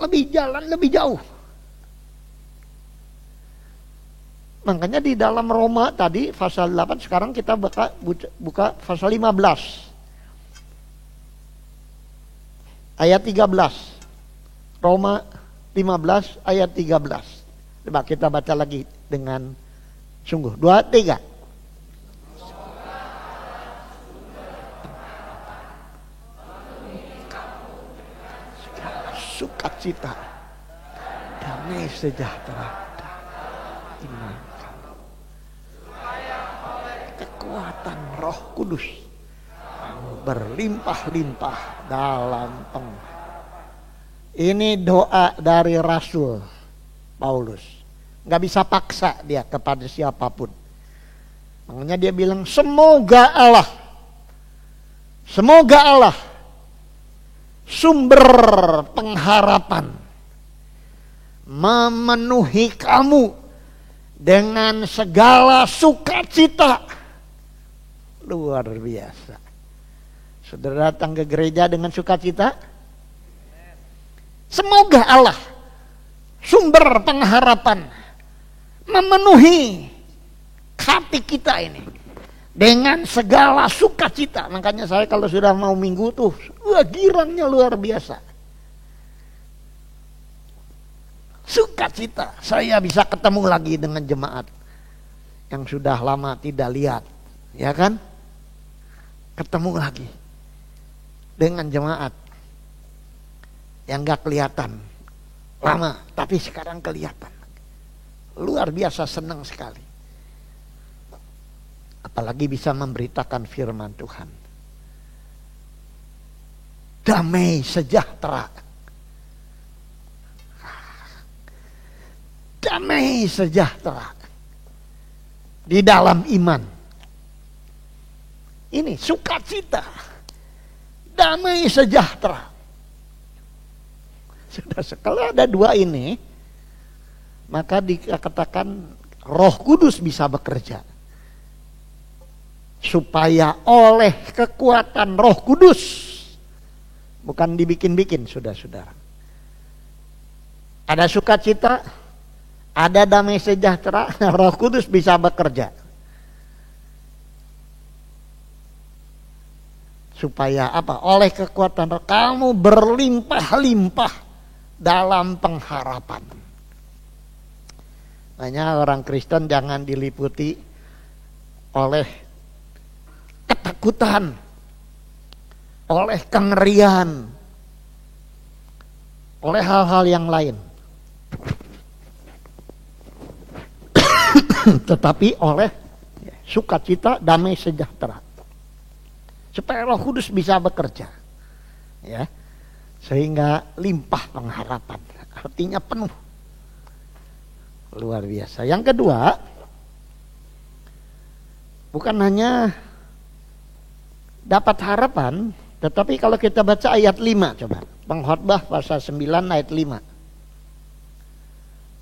lebih jauh. Makanya di dalam Roma tadi pasal 8, sekarang kita buka pasal 15. Ayat 13. Roma 15 ayat 13. Coba kita baca lagi dengan sungguh. 2, 3. sukacita, damai sejahtera, iman, kekuatan Roh Kudus berlimpah-limpah dalam Ini doa dari Rasul Paulus. Gak bisa paksa dia kepada siapapun. Makanya dia bilang semoga Allah sumber pengharapan memenuhi kamu dengan segala sukacita. Luar biasa. Saudara datang ke gereja dengan sukacita? Semoga Allah sumber pengharapan memenuhi hati kita ini dengan segala sukacita. Makanya saya kalau sudah mau minggu tuh, girangnya luar biasa. Sukacita, saya bisa ketemu lagi dengan jemaat yang sudah lama tidak lihat, ya kan? Ketemu lagi dengan jemaat yang gak kelihatan lama, tapi sekarang kelihatan. Luar biasa, senang sekali. Apalagi bisa memberitakan firman Tuhan. Damai sejahtera. Damai sejahtera di dalam iman. Ini sukacita. Damai sejahtera. Sudah sekali ada dua ini, maka dikatakan Roh Kudus bisa bekerja. Supaya oleh kekuatan Roh Kudus, bukan dibikin-bikin, saudara-saudara. Ada sukacita, ada damai sejahtera, Roh Kudus bisa bekerja. Supaya apa? Oleh kekuatan Roh, kamu berlimpah-limpah dalam pengharapan. Makanya orang Kristen jangan diliputi oleh ketakutan, oleh kengerian, oleh hal-hal yang lain. Tetapi oleh sukacita, damai sejahtera. Supaya Roh Kudus bisa bekerja. Ya. Sehingga limpah pengharapan. Artinya penuh. Luar biasa. Yang kedua, bukan hanya dapat harapan, tetapi kalau kita baca ayat 5 coba. Pengkhotbah pasal 9 ayat 5.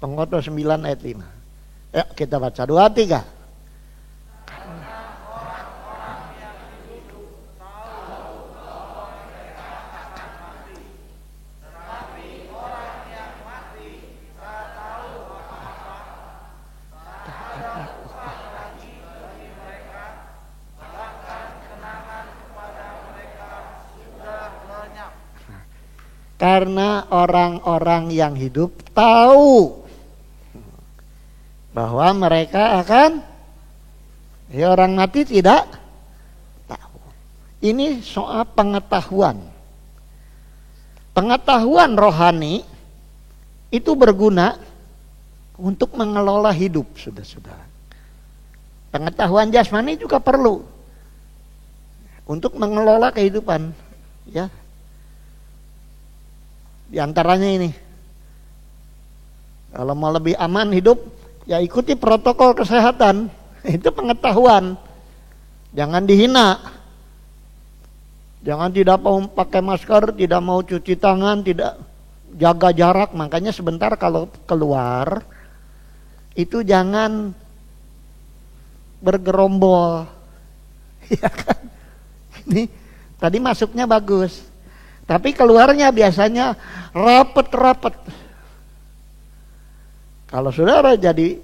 Pengkhotbah 9 ayat 5. Yuk kita baca 2, 3. Karena orang-orang yang hidup tahu bahwa mereka akan, orang mati tidak tahu. Ini soal pengetahuan. Pengetahuan rohani itu berguna untuk mengelola hidup, saudara-saudara. Pengetahuan jasmani juga perlu untuk mengelola kehidupan, ya. Di antaranya ini, kalau mau lebih aman hidup, ya ikuti protokol kesehatan. Itu pengetahuan. Jangan dihina. Jangan tidak mau pakai masker, tidak mau cuci tangan, tidak jaga jarak. Makanya sebentar kalau keluar, itu jangan bergerombol. Ya kan? Ini tadi masuknya bagus. Tapi keluarnya biasanya rapet-rapet. Kalau saudara jadi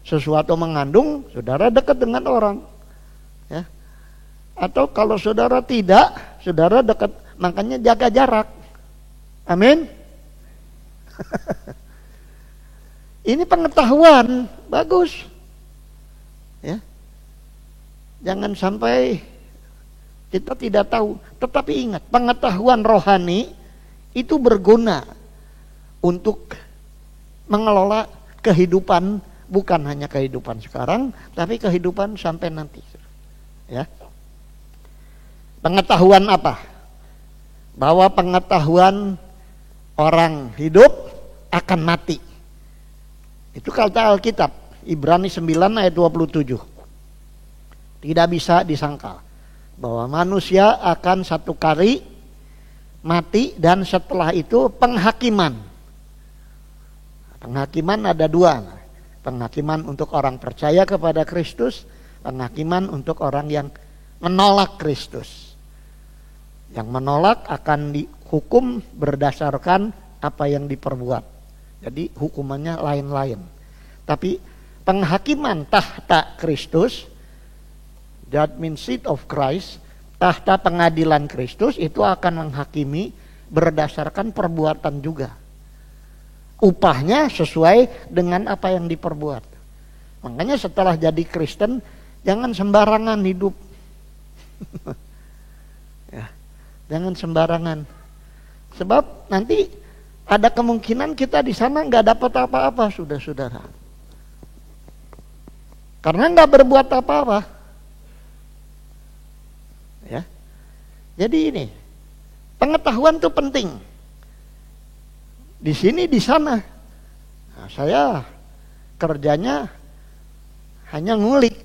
sesuatu mengandung, saudara dekat dengan orang. Ya. Atau kalau saudara tidak, saudara dekat, makanya jaga jarak. Amin. Ini pengetahuan, bagus. Ya. Jangan sampai kita tidak tahu. Tetapi ingat, pengetahuan rohani itu berguna untuk mengelola kehidupan, bukan hanya kehidupan sekarang, tapi kehidupan sampai nanti. Ya. Pengetahuan apa? Bahwa pengetahuan orang hidup akan mati. Itu kata Alkitab, Ibrani 9 ayat 27. Tidak bisa disangkal bahwa manusia akan satu kali mati dan setelah itu penghakiman. Penghakiman ada dua. Penghakiman untuk orang percaya kepada Kristus, penghakiman untuk orang yang menolak Kristus. Yang menolak akan dihukum berdasarkan apa yang diperbuat. Jadi hukumannya lain-lain. Tapi penghakiman tahta Kristus, judgment seat of Christ, tahta pengadilan Kristus itu akan menghakimi berdasarkan perbuatan juga. Upahnya sesuai dengan apa yang diperbuat. Makanya setelah jadi Kristen jangan sembarangan hidup. Ya, jangan sembarangan. Sebab nanti ada kemungkinan kita di sana nggak dapat apa-apa, saudara. Karena nggak berbuat apa-apa. Ya, jadi ini pengetahuan itu penting. Di sini, di sana. Nah, saya kerjanya hanya ngulik.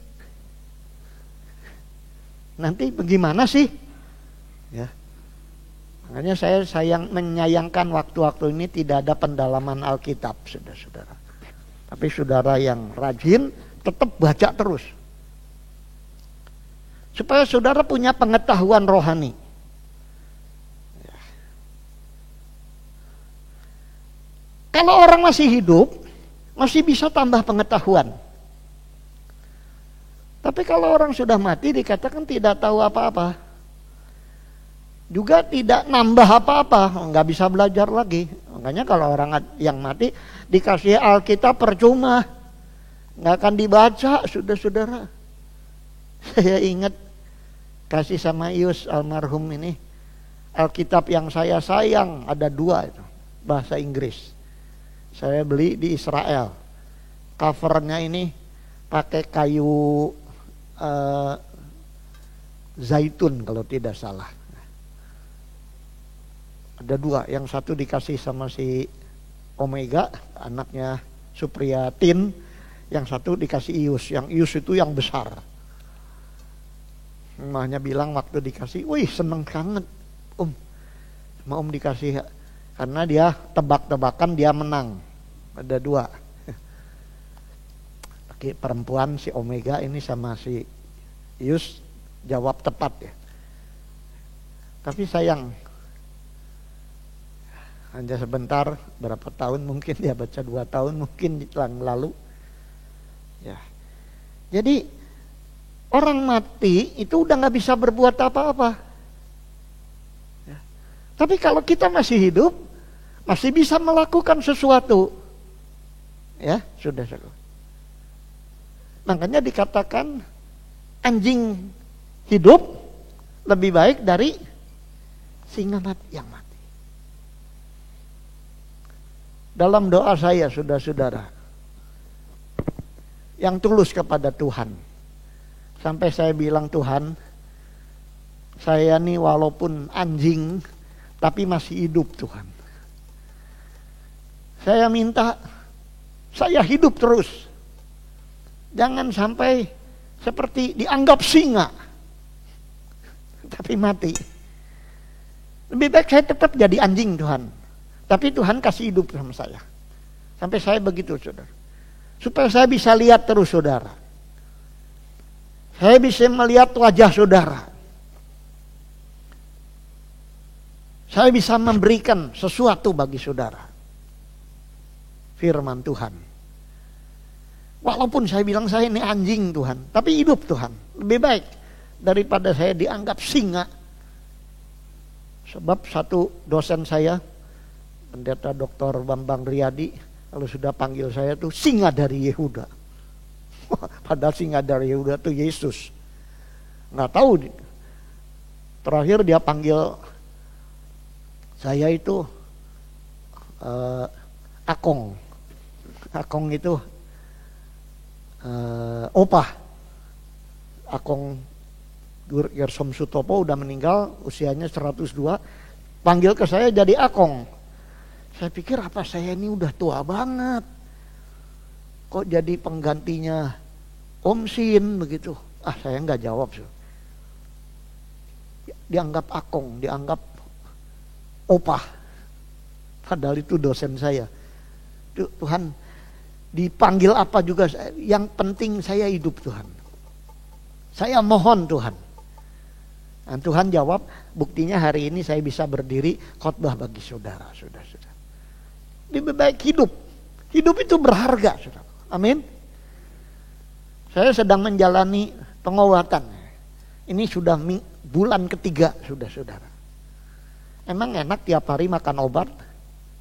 Nanti bagaimana sih? Ya. Makanya saya menyayangkan waktu-waktu ini tidak ada pendalaman Alkitab, saudara-saudara. Tapi saudara yang rajin tetap baca terus. Supaya saudara punya pengetahuan rohani. Ya. Kalau orang masih hidup, masih bisa tambah pengetahuan. Tapi kalau orang sudah mati dikatakan tidak tahu apa-apa. Juga tidak nambah apa-apa, nggak bisa belajar lagi. Makanya kalau orang yang mati dikasih Alkitab percuma, nggak akan dibaca, saudara-saudara. Saya ingat kasih sama Ius almarhum ini, Alkitab yang saya sayang ada 2 itu, bahasa Inggris. Saya beli di Israel. Covernya ini pakai kayu zaitun kalau tidak salah. Ada 2, yang satu dikasih sama si Omega, anaknya Supriyatin, yang satu dikasih Ius. Yang Ius itu yang besar. Emaknya bilang waktu dikasih, wih seneng banget sama Om dikasih, karena dia tebak-tebakan dia menang. Ada 2 laki perempuan, si Omega ini sama si Ius jawab tepat ya. Tapi sayang, hanya sebentar, berapa tahun mungkin dia baca 2 tahun mungkin yang lalu. Ya. Jadi orang mati itu udah nggak bisa berbuat apa-apa. Ya. Tapi kalau kita masih hidup, masih bisa melakukan sesuatu. Ya, sudah. Makanya dikatakan anjing hidup lebih baik dari singa yang mati. Dalam doa saya, saudara-saudara, yang tulus kepada Tuhan, sampai saya bilang, Tuhan, saya nih walaupun anjing tapi masih hidup, Tuhan. Saya minta saya hidup terus. Jangan sampai seperti dianggap singa tapi mati. Lebih baik saya tetap jadi anjing, Tuhan. Tapi Tuhan kasih hidup sama saya. Sampai saya begitu, saudara. Supaya saya bisa lihat terus, saudara. Saya bisa melihat wajah saudara. Saya bisa memberikan sesuatu bagi saudara. Firman Tuhan. Walaupun saya bilang saya ini anjing, Tuhan, tapi hidup, Tuhan. Lebih baik daripada saya dianggap singa. Sebab satu dosen saya, Pendeta Dr. Bambang Riyadi, kalau sudah panggil saya tuh singa dari Yehuda. Padahal singa dari Yehuda tuh Yesus. Nggak tahu. Terakhir dia panggil saya itu akong. Akong itu opah. Akong Gersom Sutopo udah meninggal, usianya 102. Panggil ke saya jadi akong. Saya pikir apa saya ini udah tua banget. Kok jadi penggantinya Om Sin begitu. Saya nggak jawab. Dianggap akong, dianggap opah. Padahal itu dosen saya. Tuhan, dipanggil apa juga, yang penting saya hidup Tuhan. Saya mohon Tuhan. Dan Tuhan jawab, buktinya hari ini saya bisa berdiri khotbah bagi saudara. Lebih baik hidup. Hidup itu berharga, saudara. Amin. Saya sedang menjalani pengobatan. Ini sudah bulan ketiga sudah, saudara. Emang enak tiap hari makan obat?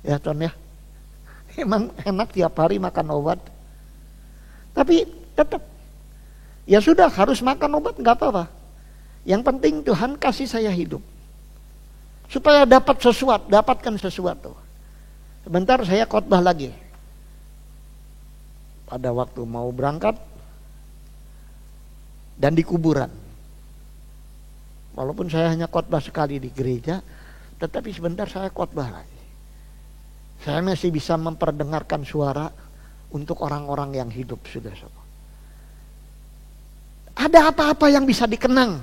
Ya Ton ya. Emang enak tiap hari makan obat? Tapi tetap, ya sudah harus makan obat, nggak apa-apa. Yang penting Tuhan kasih saya hidup. Supaya dapatkan sesuatu. Sebentar saya khotbah lagi. Pada waktu mau berangkat dan di kuburan. Walaupun saya hanya khotbah sekali di gereja, tetapi sebentar saya khotbah lagi. Saya masih bisa memperdengarkan suara untuk orang-orang yang hidup, sudah. Ada apa-apa yang bisa dikenang.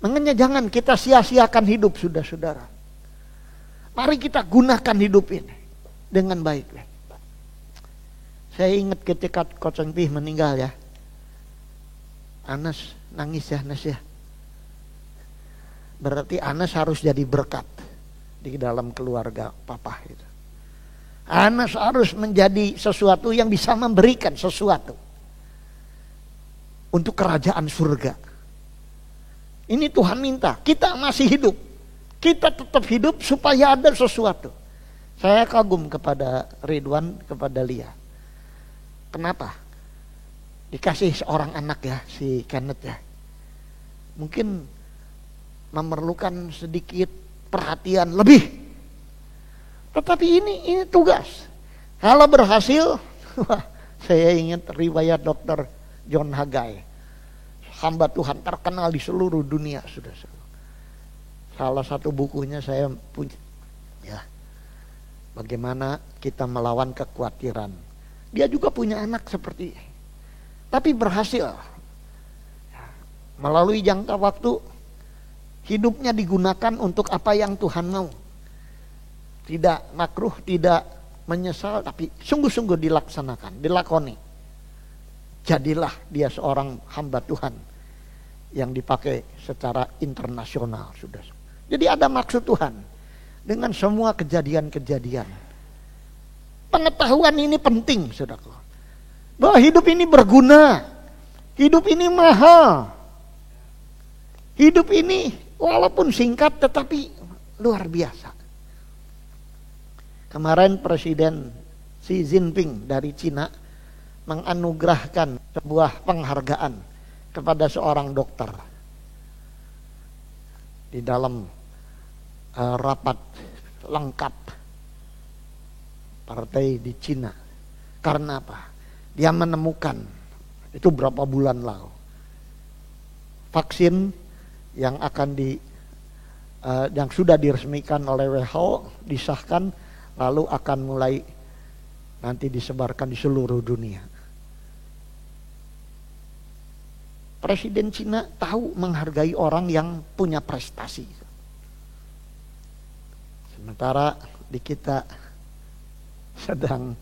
Makanya jangan kita sia-siakan hidup, sudah saudara. Mari kita gunakan hidup ini dengan baik. Saya ingat ketika Coach Engpih meninggal ya. Anas nangis ya, Anas ya. Berarti Anas harus jadi berkat di dalam keluarga papa itu. Anas harus menjadi sesuatu yang bisa memberikan sesuatu untuk kerajaan surga. Ini Tuhan minta, kita masih hidup. Kita tetap hidup supaya ada sesuatu. Saya kagum kepada Ridwan, kepada Lia. Kenapa? Dikasih seorang anak ya, si Kenneth ya. Mungkin memerlukan sedikit perhatian lebih. Tetapi ini tugas. Kalau berhasil, saya ingat riwayat Dr. John Haggai. Hamba Tuhan terkenal di seluruh dunia, sudah. Salah satu bukunya saya punya, ya, bagaimana kita melawan kekhawatiran. Dia juga punya anak seperti, tapi berhasil. Melalui jangka waktu, hidupnya digunakan untuk apa yang Tuhan mau. Tidak makruh, tidak menyesal, tapi sungguh-sungguh dilaksanakan, dilakoni. Jadilah dia seorang hamba Tuhan yang dipakai secara internasional, sudah. Jadi ada maksud Tuhan dengan semua kejadian-kejadian. Pengetahuan ini penting, saudara. Bahwa hidup ini berguna, hidup ini mahal, hidup ini walaupun singkat tetapi luar biasa. Kemarin Presiden Xi Jinping dari Cina menganugerahkan sebuah penghargaan kepada seorang dokter di dalam rapat lengkap partai di Cina. Karena apa? Dia menemukan, itu berapa bulan lalu, vaksin yang akan yang sudah diresmikan oleh WHO, disahkan, lalu akan mulai nanti disebarkan di seluruh dunia. Presiden Cina tahu menghargai orang yang punya prestasi. Sementara di kita sedang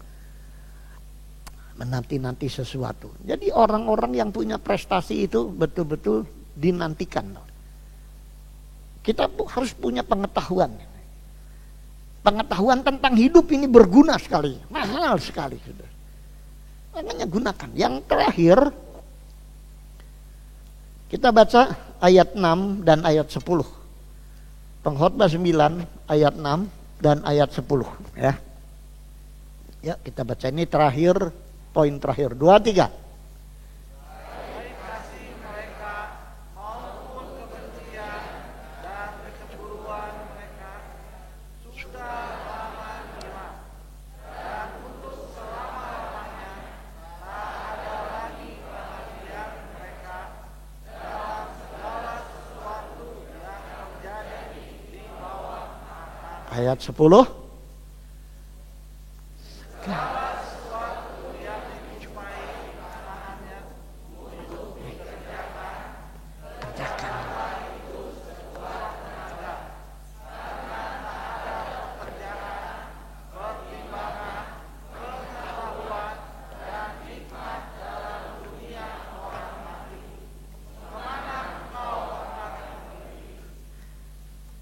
menanti-nanti sesuatu. Jadi orang-orang yang punya prestasi itu betul-betul dinantikan. Kita harus punya pengetahuan. Pengetahuan tentang hidup ini berguna sekali, mahal sekali. Makanya gunakan. Yang terakhir, kita baca ayat 6 dan ayat 10. Pengkhotbah 9 ayat 6 dan ayat 10 ya. Ya, kita baca ini terakhir, poin terakhir. 2, 3. Baik kasih mereka maupun kebencian dan kecemburuan mereka sudah lama hilang. Ayat 10.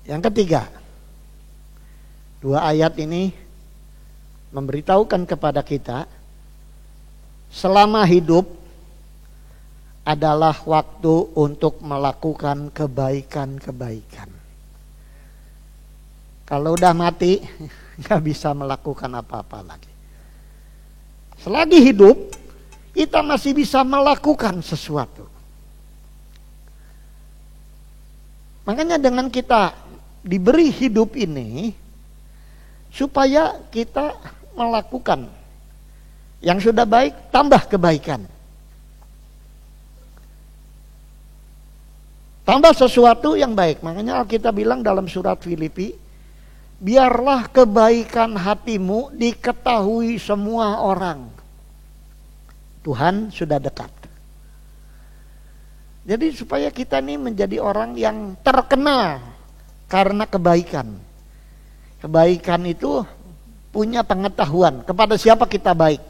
Yang ketiga, dua ayat ini memberitahukan kepada kita selama hidup adalah waktu untuk melakukan kebaikan-kebaikan. Kalau udah mati, nggak bisa melakukan apa-apa lagi. Selagi hidup, kita masih bisa melakukan sesuatu. Makanya dengan kita diberi hidup ini, supaya kita melakukan yang sudah baik, tambah kebaikan. Tambah sesuatu yang baik. Makanya Alkitab bilang dalam surat Filipi, biarlah kebaikan hatimu diketahui semua orang. Tuhan sudah dekat. Jadi supaya kita ini menjadi orang yang terkenal karena kebaikan. Kebaikan itu punya pengetahuan kepada siapa kita baik.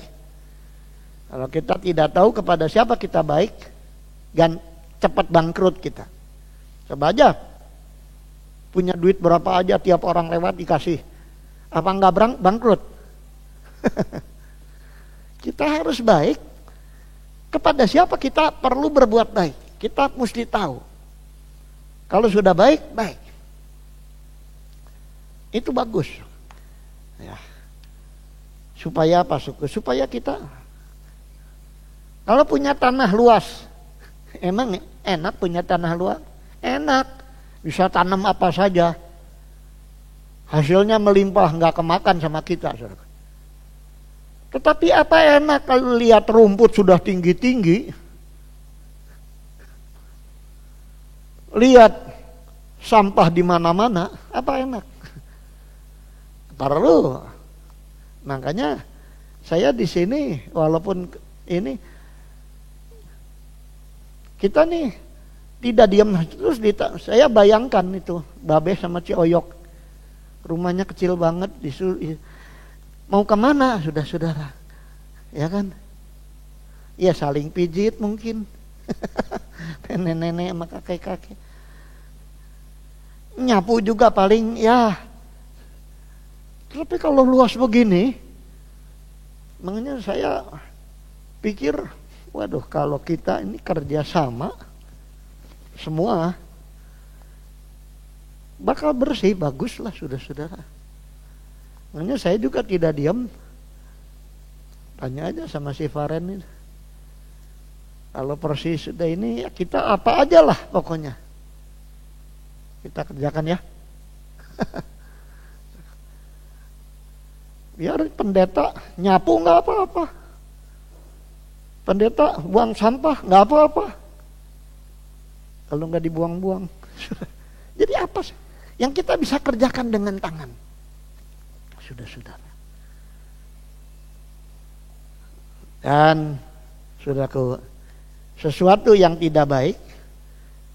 Kalau kita tidak tahu kepada siapa kita baik, dan cepat bangkrut kita. Coba aja punya duit berapa aja, tiap orang lewat dikasih. Apa enggak bangkrut? Kita harus baik. Kepada siapa kita perlu berbuat baik. Kita mesti tahu. Kalau sudah baik, baik. Itu bagus. Ya. Supaya apa, suku? Supaya kita, kalau punya tanah luas, emang enak punya tanah luas? Enak. Bisa tanam apa saja. Hasilnya melimpah, nggak kemakan sama kita. Tetapi apa enak kalau lihat rumput sudah tinggi-tinggi, lihat sampah di mana-mana, apa enak? Perlu. Makanya saya di sini, walaupun ini kita nih tidak diam terus, saya bayangkan itu Babe sama Cioyok, rumahnya kecil banget, mau kemana saudara, ya kan? Ya saling pijit mungkin, nenek-nenek sama kakek-kakek, nyapu juga paling ya. Tapi kalau luas begini, makanya saya pikir, waduh, kalau kita ini kerja sama semua, bakal bersih, bagus lah saudara-saudara. Makanya saya juga tidak diam. Tanya aja sama si Faren ini. Kalau persis sudah ini, ya kita apa aja lah pokoknya. Kita kerjakan ya. Biar pendeta nyapu nggak apa-apa. Pendeta buang sampah nggak apa-apa. Kalau nggak dibuang-buang. Jadi apa sih yang kita bisa kerjakan dengan tangan? Saudara-saudara. Dan saudaraku, sesuatu yang tidak baik,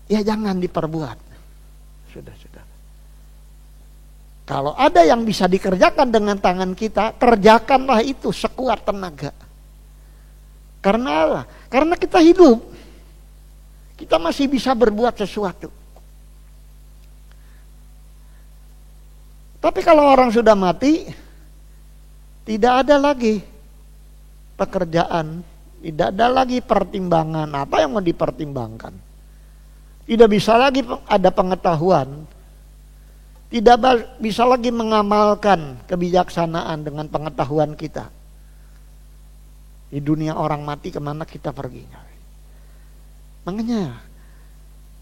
ya jangan diperbuat. Saudara-saudara. Kalau ada yang bisa dikerjakan dengan tangan kita, kerjakanlah itu sekuat tenaga. Karena apa? Karena kita hidup. Kita masih bisa berbuat sesuatu. Tapi kalau orang sudah mati, tidak ada lagi pekerjaan, tidak ada lagi pertimbangan. Apa yang mau dipertimbangkan? Tidak bisa lagi ada pengetahuan. Tidak bisa lagi mengamalkan kebijaksanaan dengan pengetahuan kita. Di dunia orang mati kemana kita pergi? Makanya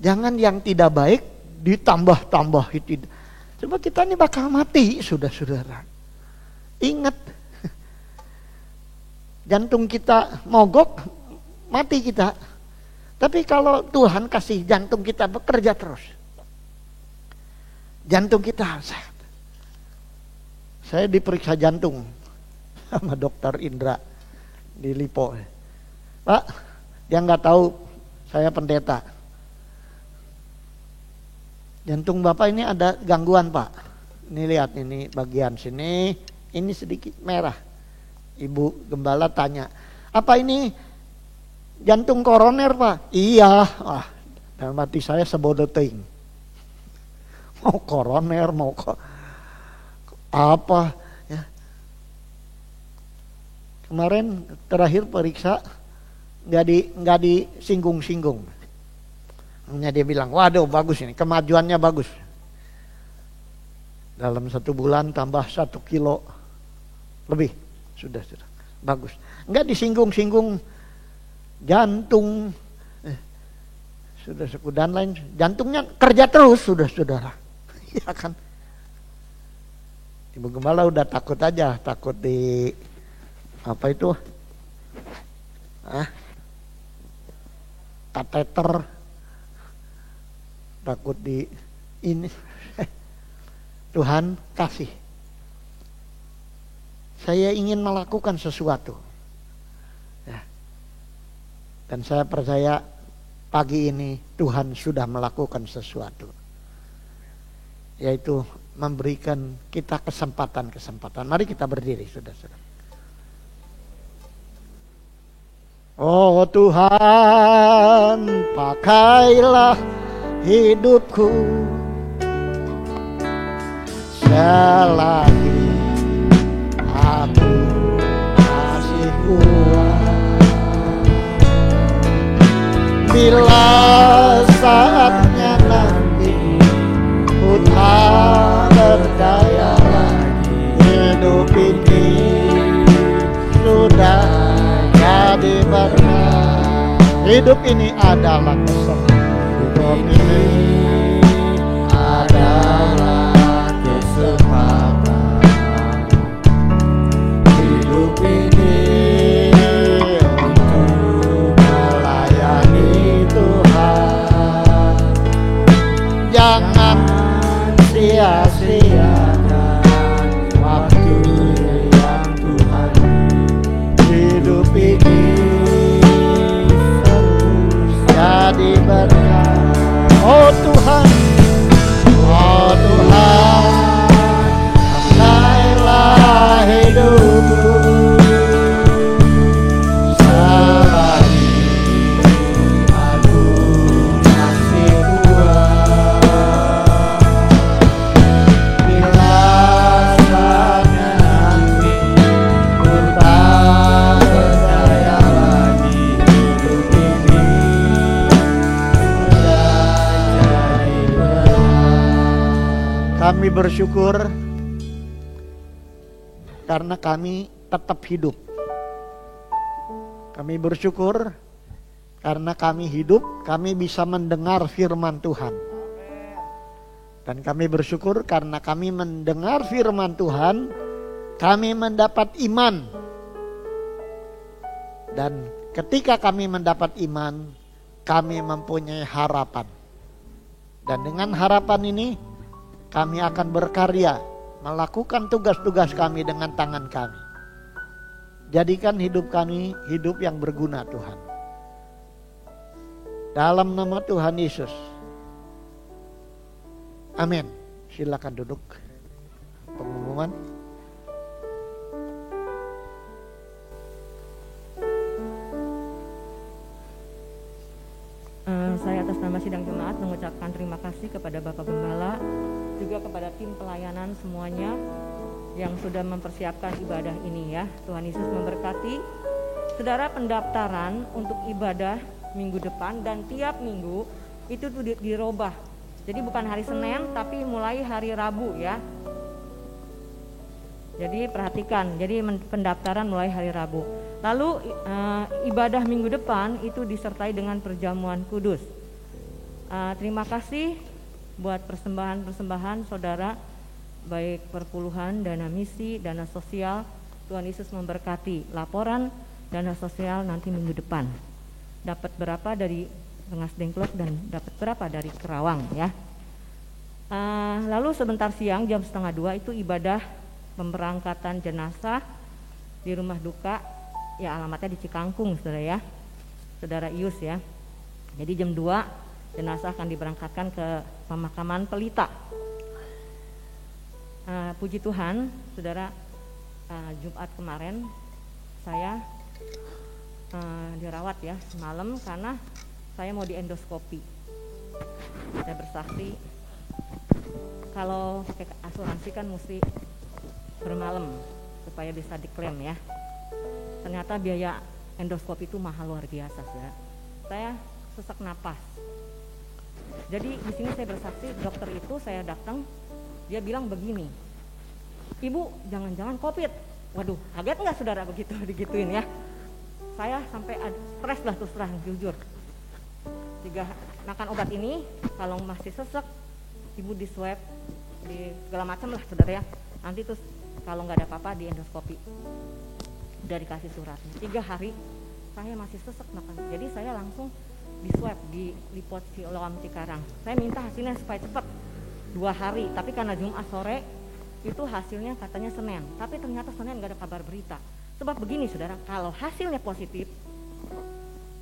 jangan yang tidak baik ditambah-tambah. Coba kita ini bakal mati, saudara-saudara. Ingat, jantung kita mogok, mati kita. Tapi kalau Tuhan kasih jantung kita bekerja terus, jantung kita sehat. Saya diperiksa jantung sama dokter Indra di Lipo. Pak, dia nggak tahu saya pendeta. Jantung Bapak ini ada gangguan, Pak. Ini lihat, ini bagian sini, ini sedikit merah. Ibu gembala tanya, apa ini jantung koroner, Pak? Iya. Wah, dalam hati saya sebodoh ting. Mau koroner, mau apa? Ya. Kemarin terakhir periksa nggak disinggung-singgung. Hanya dia bilang, waduh bagus ini, kemajuannya bagus. Dalam 1 bulan tambah 1 kilo lebih, sudah bagus. Enggak disinggung-singgung jantung, sudah suku dan lain, jantungnya kerja terus, sudah saudara. Ya kan? Ibu gembala udah takut aja, takut di apa itu? Kateter. Takut di ini. Tuhan kasih. Saya ingin melakukan sesuatu. Ya. Dan saya percaya pagi ini Tuhan sudah melakukan sesuatu. Yaitu memberikan kita kesempatan-kesempatan. Mari kita berdiri, saudara-saudara. Oh Tuhan, pakailah hidupku selagi aku masih kuat. Bila saatnya nanti ku tak berdaya lagi, hidup ini sudah jadi berkah. Hidup ini adalah kesempatan. Hidup ini adalah kesempatan. Hidup ini untuk melayani Tuhan. Jangan sia-siakan waktu yang Tuhan. Hidup ini terus jadi berkah. Oh Tuhan, oh Tuhan, pakailah hidupku selagi aku masih kuat. Bila saatnya nanti ku tak berdaya lagi, hidup ini kami bersyukur karena kami tetap hidup. Kami bersyukur karena kami hidup, kami bisa mendengar firman Tuhan. Dan kami bersyukur karena kami mendengar firman Tuhan, kami mendapat iman. Dan ketika kami mendapat iman, kami mempunyai harapan. Dan dengan harapan ini, kami akan berkarya, melakukan tugas-tugas kami dengan tangan kami. Jadikan hidup kami hidup yang berguna Tuhan. Dalam nama Tuhan Yesus. Amin. Silakan duduk. Pengumuman. Saya atas nama sidang jemaat mengucapkan terima kasih kepada Bapak Gembala, juga kepada tim pelayanan semuanya yang sudah mempersiapkan ibadah ini ya. Tuhan Yesus memberkati. Saudara, pendaftaran untuk ibadah minggu depan dan tiap minggu itu dirubah. Jadi bukan hari Senin tapi mulai hari Rabu ya. Jadi perhatikan, jadi pendaftaran mulai hari Rabu. Lalu ibadah minggu depan itu disertai dengan perjamuan kudus. Terima kasih buat persembahan-persembahan saudara, baik perpuluhan, dana misi, dana sosial. Tuhan Yesus memberkati. Laporan dana sosial nanti minggu depan. Dapat berapa dari Rengas Dengklok dan dapat berapa dari Kerawang ya. Lalu sebentar siang jam 1:30 itu ibadah pemberangkatan jenazah di rumah duka, ya alamatnya di Cikangkung saudara ya, saudara Ius ya. Jadi jam 2 jenazah akan diberangkatkan ke pemakaman Pelita. Puji Tuhan saudara, Jumat kemarin saya dirawat ya semalam karena saya mau diendoskopi. Saya bersaksi kalau pakai asuransi kan mesti bermalam supaya bisa diklaim ya. Ternyata biaya endoskopi itu mahal luar biasa saudara. Saya sesak napas. Jadi di sini saya bersaksi, dokter itu saya datang, dia bilang begini, "Ibu, jangan-jangan COVID." Waduh, kaget nggak saudara begitu digituin ya? Saya sampai stres lah terus terang jujur. 3 makan obat ini, kalau masih sesek, ibu di swab, di segala macam lah saudara ya. Nanti terus kalau nggak ada apa-apa di endoskopi. Udah dikasih suratnya. 3 hari saya masih sesek makan. Jadi saya langsung di swab di Lipot Siloam Cikarang. Saya minta hasilnya supaya cepat 2 hari. Tapi karena Jumat sore itu hasilnya katanya Senin. Tapi ternyata Senin nggak ada kabar berita. Sebab begini saudara, kalau hasilnya positif,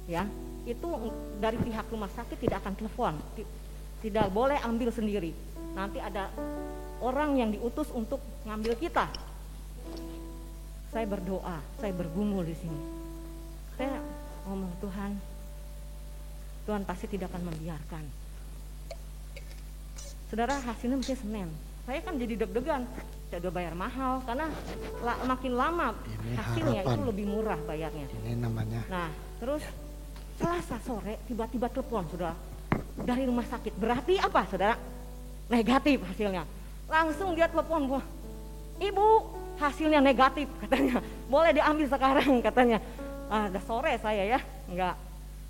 ya itu dari pihak rumah sakit tidak akan telepon, tidak boleh ambil sendiri. Nanti ada orang yang diutus untuk ngambil kita. Saya berdoa, saya bergumul di sini. Saya ngomong, Tuhan pasti tidak akan membiarkan. Saudara, hasilnya mesti Senin. Saya kan jadi deg-degan, saya udah bayar mahal karena makin lama Ini hasilnya harapan. itu lebih murah bayarnya. Ini namanya. Nah, terus Selasa sore tiba-tiba telepon saudara dari rumah sakit. Berarti apa saudara? Negatif hasilnya. Langsung dia telepon, "Wah, Ibu, hasilnya negatif," katanya. "Boleh diambil sekarang," katanya. Udah sore saya ya, enggak.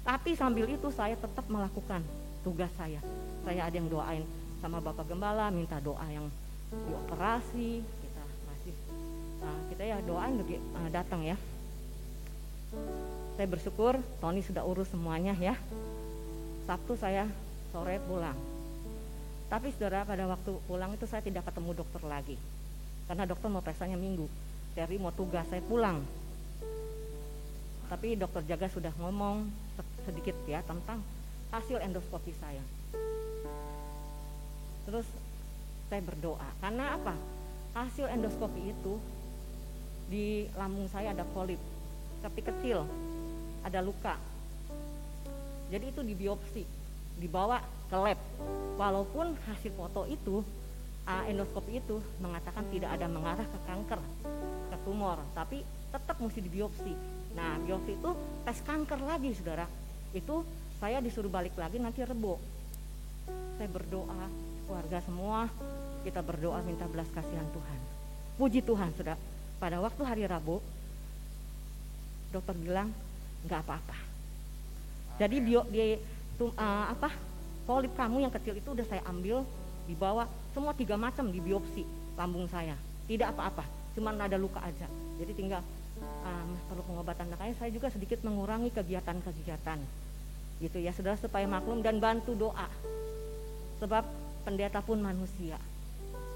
Tapi sambil itu saya tetap melakukan tugas saya. Saya ada yang doain sama Bapak Gembala, minta doa yang dioperasi. Kita ya doain datang ya. Saya bersyukur Tony sudah urus semuanya ya. Sabtu saya sore pulang. Tapi saudara, pada waktu pulang itu saya tidak ketemu dokter lagi. Karena dokter mau pesannya Minggu. Terry mau tugas, saya pulang. Tapi dokter jaga sudah ngomong sedikit ya tentang hasil endoskopi saya. Terus saya berdoa. Karena apa? Hasil endoskopi itu di lambung saya ada polip, tapi kecil, ada luka. Jadi itu dibiopsi, dibawa ke lab. Walaupun hasil foto itu, endoskopi itu mengatakan tidak ada mengarah ke kanker, ke tumor, tapi tetap mesti dibiopsi. Nah, biopsi itu tes kanker lagi saudara. Itu saya disuruh balik lagi nanti Rebo. Saya berdoa, keluarga semua kita berdoa minta belas kasihan Tuhan. Puji Tuhan saudara, pada waktu hari Rabu dokter bilang nggak apa-apa. Jadi polip kamu yang kecil itu udah saya ambil, dibawa semua 3 macam di biopsi lambung saya, tidak apa-apa, cuma ada luka aja. Jadi tinggal perlu pengobatan. Makanya saya juga sedikit mengurangi kegiatan-kegiatan gitu ya saudara, supaya maklum dan bantu doa. Sebab pendeta pun manusia,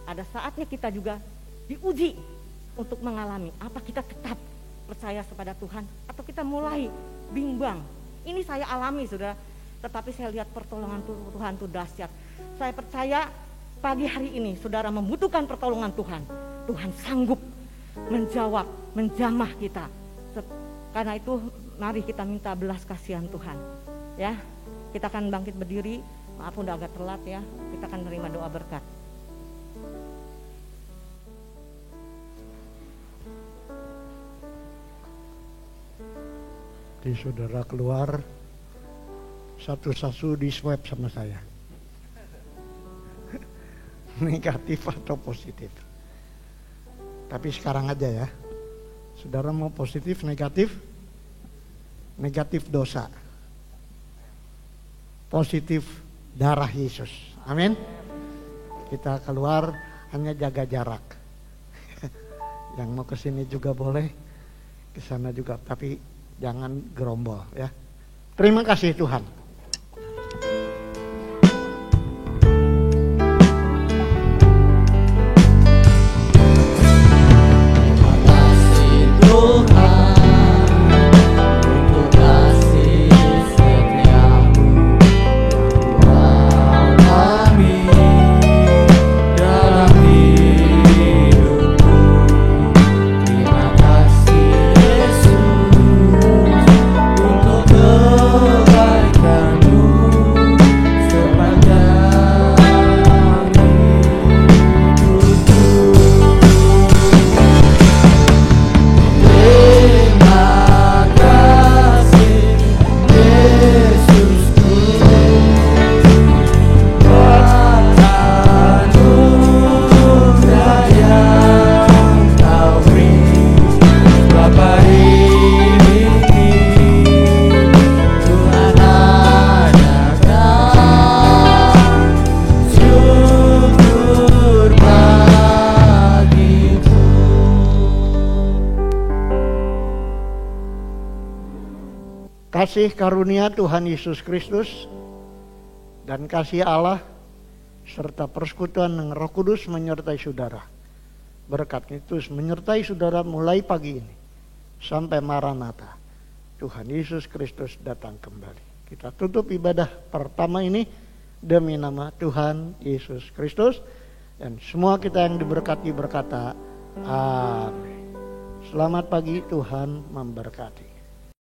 ada saatnya kita juga diuji untuk mengalami apa kita tetap percaya kepada Tuhan atau kita mulai bimbang. Ini saya alami saudara, tetapi saya lihat pertolongan Tuhan itu dahsyat. Saya percaya pagi hari ini saudara membutuhkan pertolongan Tuhan. Tuhan sanggup menjawab, menjamah kita. Karena itu mari kita minta belas kasihan Tuhan. Ya, kita akan bangkit berdiri. Maaf udah agak telat ya. Kita akan menerima doa berkat. Di saudara keluar satu-satu di swab sama saya. Negatif atau positif. Tapi sekarang aja ya. Saudara mau positif, negatif? Negatif dosa. Positif darah Yesus. Amin. Kita keluar hanya jaga jarak. Yang mau ke sini juga boleh, ke sana juga, tapi jangan gerombol ya. Terima kasih Tuhan. kasih karunia Tuhan Yesus Kristus dan kasih Allah serta persekutuan dengan Roh Kudus menyertai saudara. Berkat itu menyertai saudara mulai pagi ini sampai Maranatha. Tuhan Yesus Kristus datang kembali. Kita tutup ibadah pertama ini demi nama Tuhan Yesus Kristus. Dan semua kita yang diberkati berkata, amin. Selamat pagi, Tuhan memberkati.